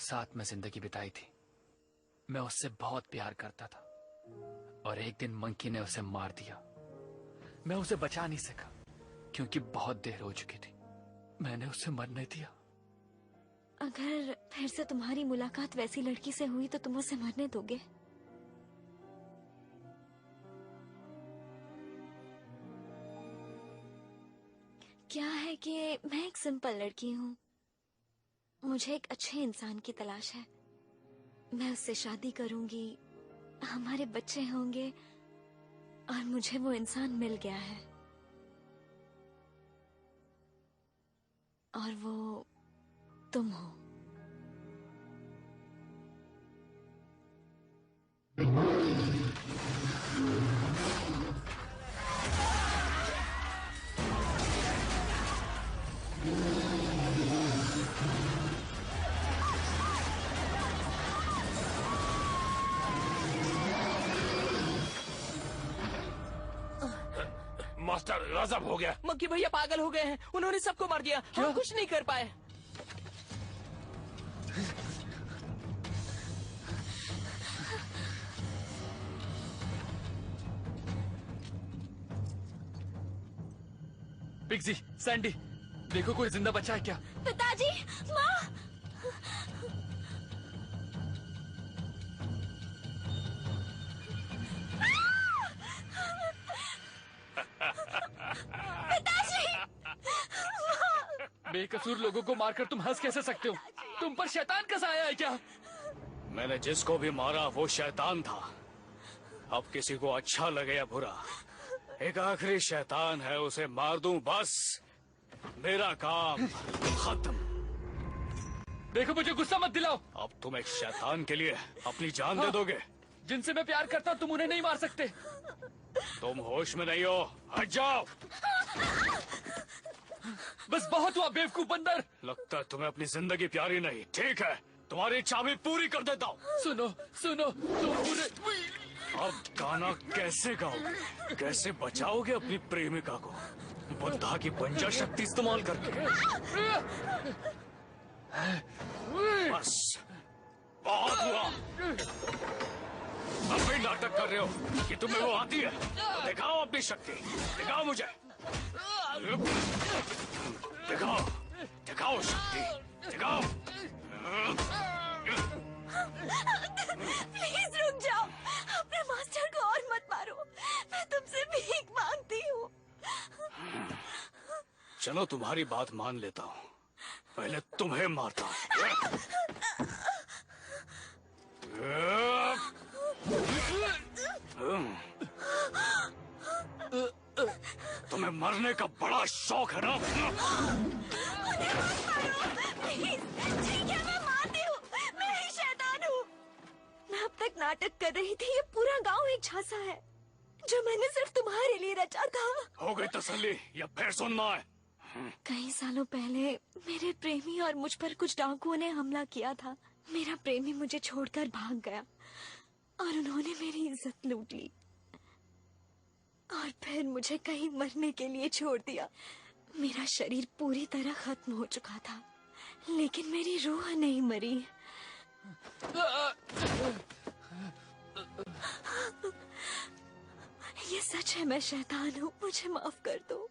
साथ में जिंदगी बिताई थी। मैं उससे बहुत प्यार करता था और एक दिन मंकी ने उसे मार दिया। मैं उसे बचा नहीं सका क्योंकि बहुत देर हो चुकी थी। मैंने उसे मरने दिया। अगर फिर से तुम्हारी मुलाकात वैसी लड़की से हुई तो तुम उसे मरने दोगे? क्या है कि मैं एक सिंपल लड़की हूँ। मुझे एक अच्छे इंसान की तलाश है। मैं उससे शादी करूंगी, हमारे बच्चे होंगे और मुझे वो इंसान मिल गया है और वो तुम हो। मास्टर गजब हो गया। मंकी भैया पागल हो गए हैं, उन्होंने सबको मार दिया, हम कुछ नहीं कर पाए। पिग्जी, सैंडी, देखो कोई जिंदा बचा है क्या? पिताजी, माँ। पिताजी, बेकसूर लोगों को मारकर तुम हंस कैसे सकते हो? तुम पर शैतान कैसा आया है क्या? मैंने जिसको भी मारा वो शैतान था। अब किसी को अच्छा लगे या बुरा, एक आखिरी शैतान है, उसे मार दूं बस मेरा काम खत्म। देखो मुझे गुस्सा मत दिलाओ। अब तुम एक शैतान के लिए अपनी जान दे दोगे? जिनसे मैं प्यार करता हूँ तुम उन्हें नहीं मार सकते। तुम होश में नहीं हो, हट जाओ। बस बहुत हुआ बेवकूफ बंदर। लगता है तुम्हें अपनी जिंदगी प्यारी नहीं। ठीक है, तुम्हारी इच्छा भी पूरी कर देता हूँ। सुनो सुनो, तुम पूरे अब गाना कैसे गाओगे? कैसे बचाओगे अपनी प्रेमिका को बुद्धा की पंजा शक्ति इस्तेमाल करके? बस बहुत हुआ। अब भी नाटक कर रहे हो कि तुम्हें वो आती है? तो दिखाओ अपनी शक्ति, दिखाओ मुझे, दिखाओ दिखाओ शक्ति, दिखाओ। प्लीज रुक जाओ, अपने मास्टर को और मत मारो, मैं तुमसे भीख मांगती हूँ। चलो तुम्हारी बात मान लेता हूँ, पहले तुम्हें मारता हूँ। तुम्हें मरने का बड़ा शौक है ना? ठीक है, मैं मारती हूँ, मैं ही शैतान हूँ। मैं अब तक नाटक कर रही थी, ये पूरा गांव एक झांसा है जो मैंने सिर्फ तुम्हारे लिए रचा था। हो गई तसल्ली या फिर सुनना है? कई सालों पहले मेरे प्रेमी और मुझ पर कुछ डाकुओं ने हमला किया था। मेरा प्रेमी मुझे छोड़कर भाग गया और उन्होंने मेरी इज्जत लूट ली और फिर मुझे कहीं मरने के लिए छोड़ दिया। मेरा शरीर पूरी तरह खत्म हो चुका था, लेकिन मेरी रूह नहीं मरी। ये सच है, मैं शैतान हूँ, मुझे माफ कर दो।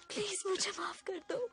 प्लीज मुझे माफ कर दो।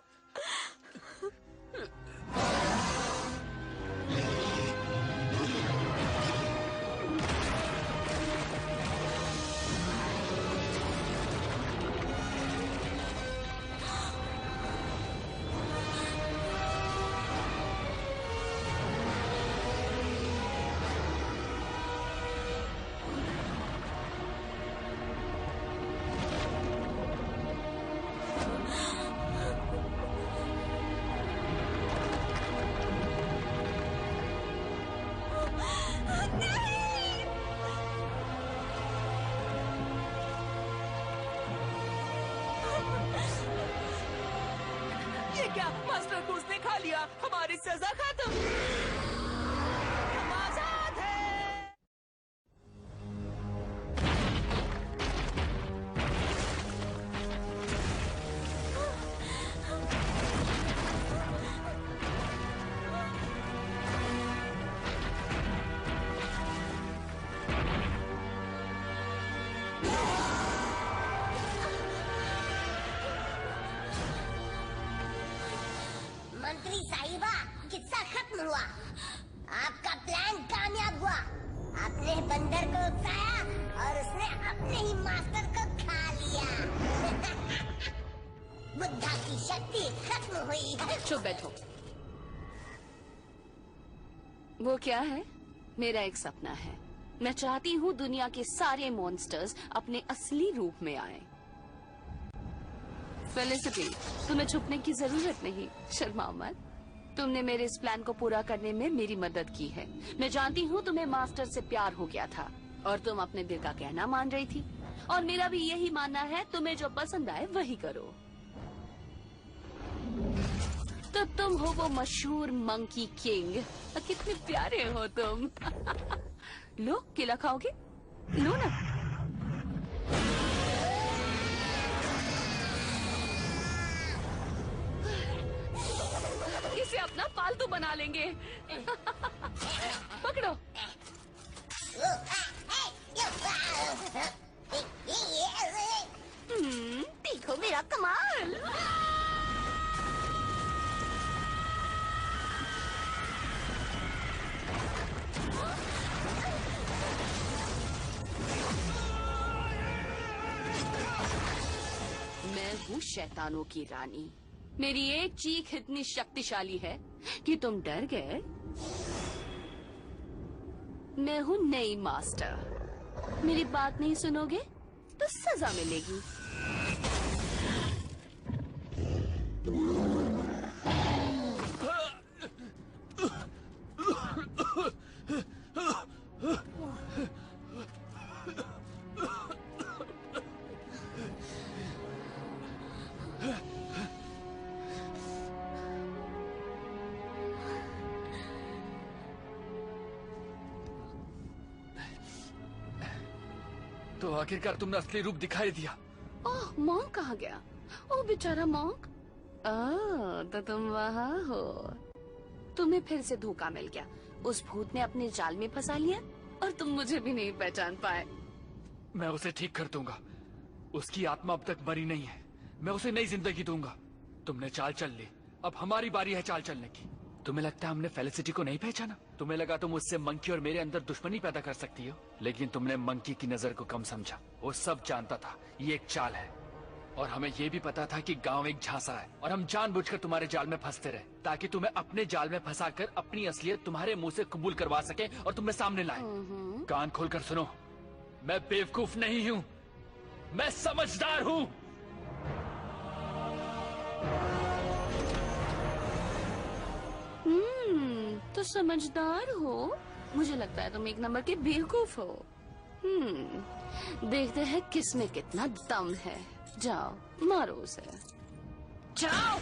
क्या मास्टर को उसने खा लिया? हमारी सजा खत्म। हम आजाद हैं। मंत्री साहिबा, किस्सा खत्म हुआ। आपका प्लान कामयाब हुआ। आपने बंदर को उकसाया और उसने अपने ही मास्टर को खा लिया। बुद्धा की शक्ति खत्म हुई। चुप बैठो। वो क्या है? मेरा एक सपना है। मैं चाहती हूँ दुनिया के सारे मॉन्स्टर्स अपने असली रूप में आएं। फेलिसिटी, तुम्हें छुपने की जरूरत नहीं, शर्माओ मत। तुमने मेरे इस प्लान को पूरा करने में मेरी मदद की है। मैं जानती हूँ तुम्हें मास्टर से प्यार हो गया था और तुम अपने दिल का कहना मान रही थी, और मेरा भी यही मानना है, तुम्हें जो पसंद आए वही करो। तो तुम हो वो मशहूर मंकी किंग। कितने प्यारे हो तुम। लो, केला खाओगे? लो ना। तो बना लेंगे। पकड़ो। देखो मेरा कमाल। मैं हूँ शैतानों की रानी। मेरी एक चीख इतनी शक्तिशाली है कि तुम डर गए। मैं हूँ नई मास्टर। मेरी बात नहीं सुनोगे तो सजा मिलेगी। तो आखिरकार तुमने असली रूप दिखाई दिया। ओह, मॉन्क कहाँ गया? ओह बेचारा मॉन्क। तो तुम वहाँ हो। तुम्हें फिर से धोखा मिल गया। उस भूत ने अपने जाल में फंसा लिया और तुम मुझे भी नहीं पहचान पाए। मैं उसे ठीक कर दूंगा। उसकी आत्मा अब तक मरी नहीं है। मैं उसे नई जिंदगी दूंगा। तुमने चाल चल ली, अब हमारी बारी है चाल चलने की। तुम्हें लगता है हमने फेलिसिटी को नहीं पहचाना? तुम्हें लगा तुम उससे मंकी और मेरे अंदर दुश्मनी पैदा कर सकती हो, लेकिन तुमने मंकी की नजर को कम समझा। वो सब जानता था ये एक चाल है, और हमें ये भी पता था कि गांव एक झांसा है, और हम जानबूझकर तुम्हारे जाल में फंसते रहे ताकि तुम्हें अपने जाल में फंसाकर अपनी असलियत तुम्हारे मुंह से कबूल करवा सके और तुम्हें सामने लाए। कान खोलकर सुनो, मैं बेवकूफ नहीं हूँ, मैं समझदार हूँ। तो समझदार हो। मुझे लगता है तुम एक नंबर के बेवकूफ हो। देखते हैं किसमें कितना दम है। जाओ मारो उसे। जाओ।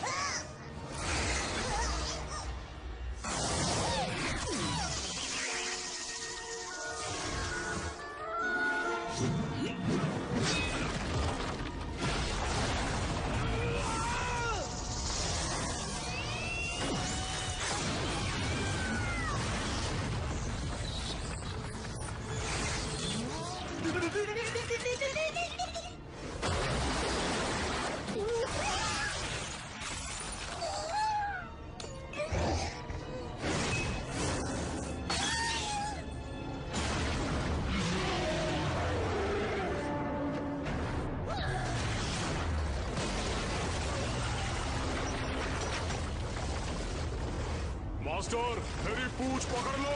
मास्टर, मेरी पूंछ पकड़ लो।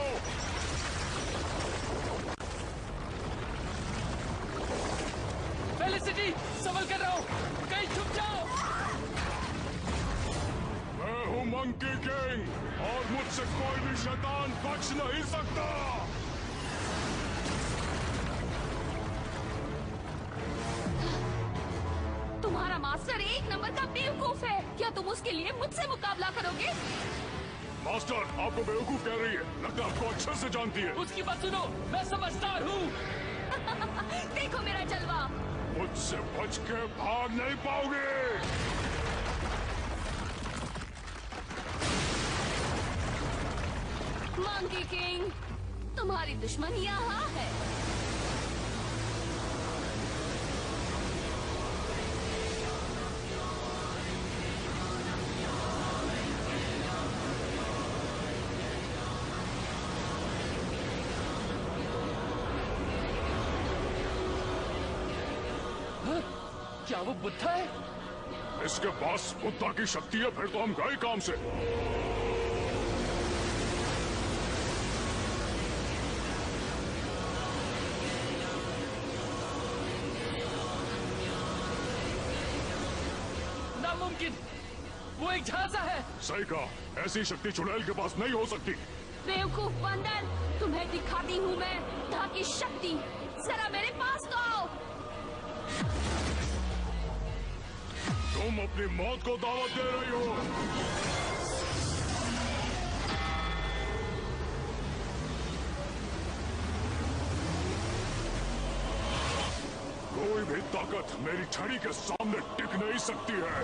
फेलिसिटी, संभल कर रहो, कहीं छुप जाओ। मैं हूँ मंकी किंग और मुझसे कोई भी शैतान बच नहीं सकता। तुम्हारा मास्टर एक नंबर का बेवकूफ है। क्या तुम उसके लिए मुझसे मुकाबला करोगे? मास्टर, आपको बेवकूफ कह रही है। लगता है आपको अच्छे से जानती है। उसकी बात सुनो, मैं समझदार हूँ। देखो मेरा जलवा। मुझसे बच के भाग नहीं पाओगे। मंकी किंग, तुम्हारी दुश्मन यहाँ है। क्या वो बुद्धा है? इसके पास बुद्धा की शक्ति है, फिर तो हम गए काम से। नामुमकिन, वो एक झांसा है। सही कहा, ऐसी शक्ति चुड़ैल के पास नहीं हो सकती। बेवकूफ बंदर, तुम्हें दिखाती हूँ मैं बुद्धा की शक्ति। जरा मेरे पास तो आओ। तुम अपनी मौत को दावत दे रही हो। कोई भी ताकत मेरी छड़ी के सामने टिक नहीं सकती है।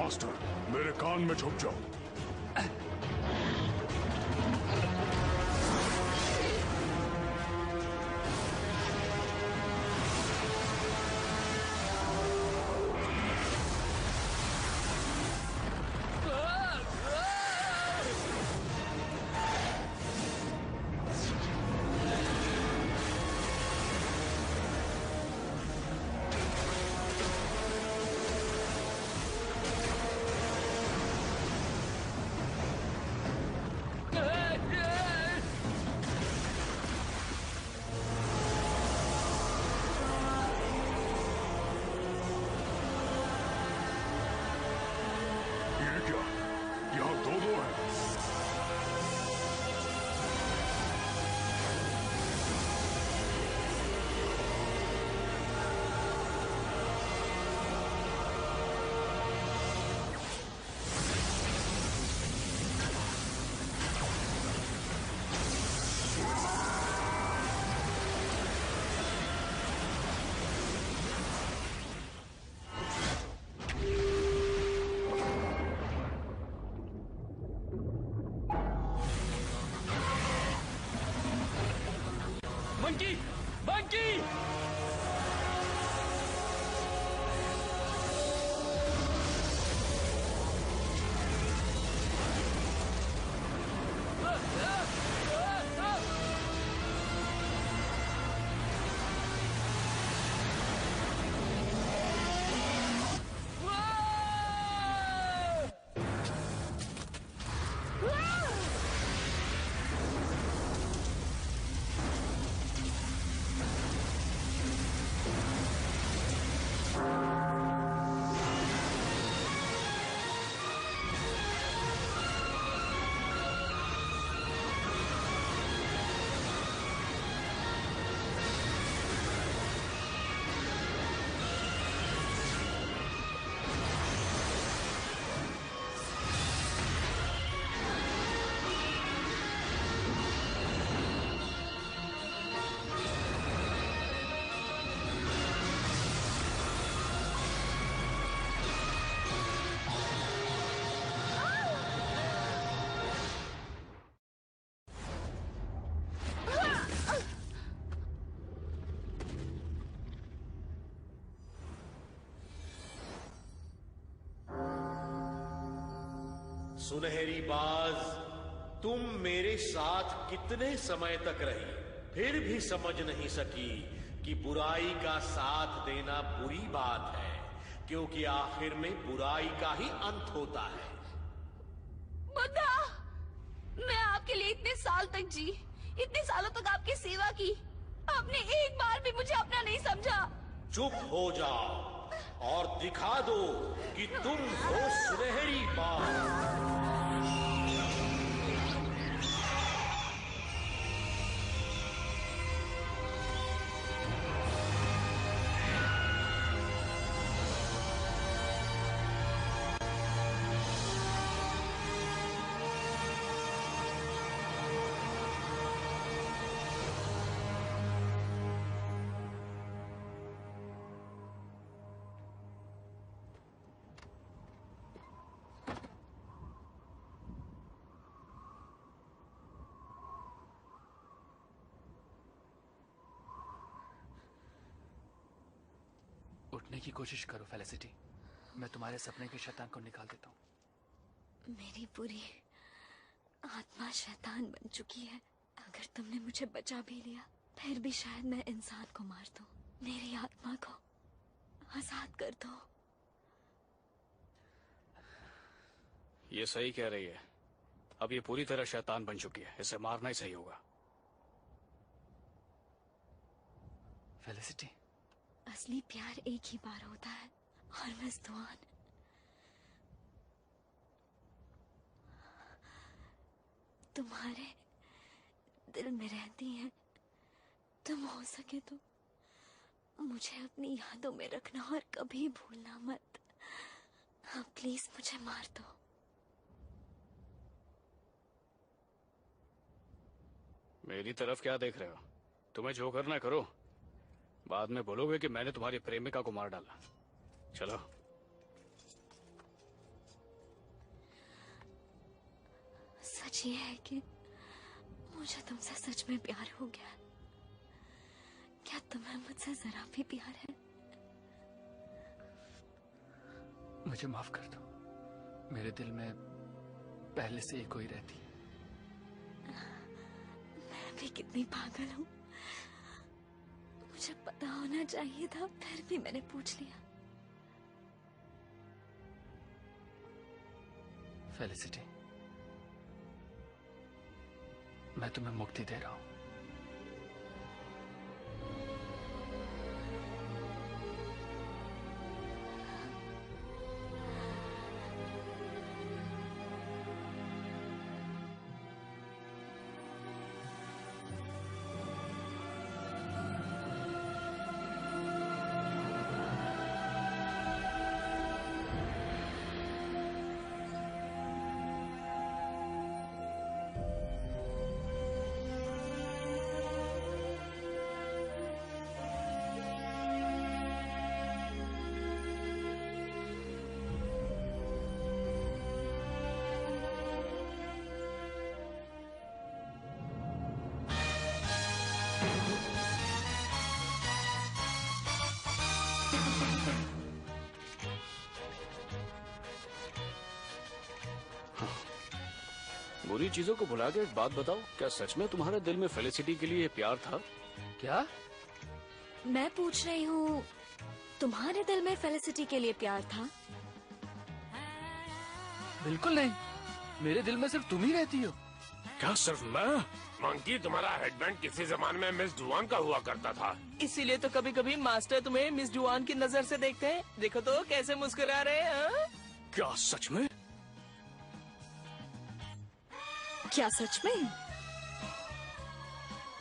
मास्टर, मेरे कान में छुप जाओ। Monkey, monkey! सुनहरी बाज, तुम मेरे साथ कितने समय तक रही, फिर भी समझ नहीं सकी कि बुराई का साथ देना बुरी बात है, क्योंकि आखिर में बुराई का ही अंत होता है। बुद्धा, मैं आपके लिए इतने साल तक जी, इतने सालों तक आपकी सेवा की, आपने एक बार भी मुझे अपना नहीं समझा। चुप हो जाओ और दिखा दो कि तुम हो सुनहरी बाज। उठने की कोशिश करो फेलिसिटी, मैं तुम्हारे सपने के शैतान को निकाल देता हूँ। मेरी पूरी आत्मा शैतान बन चुकी है। अगर तुमने मुझे बचा भी लिया, फिर भी शायद मैं इंसान को मार दूं। मेरी आत्मा को आजाद कर दो। ये सही कह रही है। अब ये पूरी तरह शैतान बन चुकी है, इसे मारना ही सही होगा। फेलिसिटी, असली प्यार एक ही बार होता है और मिस दुआन, तुम्हारे दिल में रहती है। तुम हो सके तो मुझे अपनी यादों में रखना और कभी भूलना मत। हाँ, प्लीज मुझे मार दो। मेरी तरफ क्या देख रहे हो? तुम्हें जो करना करो, बाद में बोलोगे कि मैंने तुम्हारी प्रेमिका को मार डाला। चलो। सच ये है कि मुझे तुमसे सच में प्यार हो गया? क्या तुम्हें मुझसे जरा भी प्यार है? मुझे माफ कर दो, मेरे दिल में पहले से ही कोई रहती है। मैं भी कितनी पागल हूँ, मुझे पता होना चाहिए था, फिर भी मैंने पूछ लिया। फेलिसिटी, मैं तुम्हें मुक्ति दे रहा हूं। बुरी चीजों को भुला के एक बात बताओ, क्या सच में तुम्हारे दिल में फेलिसिटी के लिए प्यार था? क्या? मैं पूछ रही हूँ, तुम्हारे दिल में फेलिसिटी के लिए प्यार था? बिल्कुल नहीं, मेरे दिल में सिर्फ तुम ही रहती हो। क्या सिर्फ मैं? मंकी, तुम्हारा हेडबैंड किसी जमाने में मिस डुआन का हुआ करता था। इसीलिए तो कभी कभी मास्टर तुम्हें मिस जुआन की नजर से देखते हैं। देखो तो कैसे मुस्कुरा रहे हैं। हाँ? क्या सच में? क्या सच में?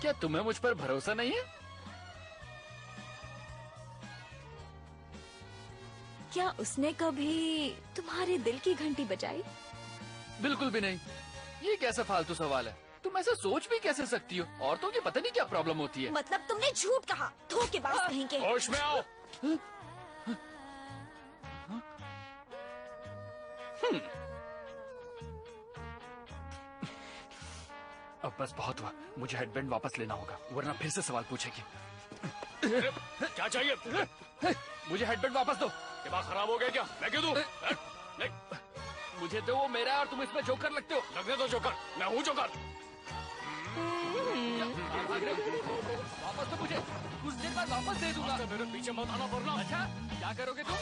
क्या तुम्हें मुझ पर भरोसा नहीं है? क्या उसने कभी तुम्हारे दिल की घंटी बजाई? बिल्कुल भी नहीं। ये कैसा फालतू सवाल है? तुम ऐसा सोच भी कैसे सकती हो? औरतों की पता नहीं क्या प्रॉब्लम होती है। मतलब तुमने झूठ कहा, धोखेबाज कहेंगे। होश में आओ। अब बस बहुत हुआ, मुझे हेडबैंड वापस लेना होगा, वरना फिर से सवाल पूछेगी। क्या चाहिए? मुझे हेडबैंड वापस दो। दिमाग खराब हो गया क्या? मैं क्यों दूं? मुझे दो, वो मेरा है और तुम इसमें जोकर लगते हो। लगने दो जोकर, मैं हूँ जोकर। वापस तो मुझे कुछ देर बाद वापस दे दूंगा। मेरे पीछे मत आना वरना। अच्छा, क्या करोगे तुम?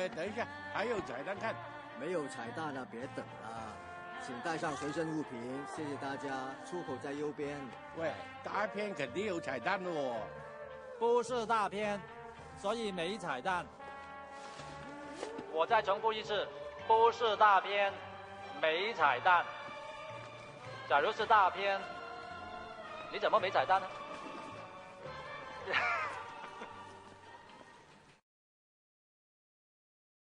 等一下，还有彩蛋看。没有彩蛋了，别等了，请带上随身物品，谢谢大家。出口在右边。喂，大片肯定有彩蛋的哦。不是大片，所以没彩蛋。我再重复一次，不是大片，没彩蛋。假如是大片，你怎么没彩蛋呢？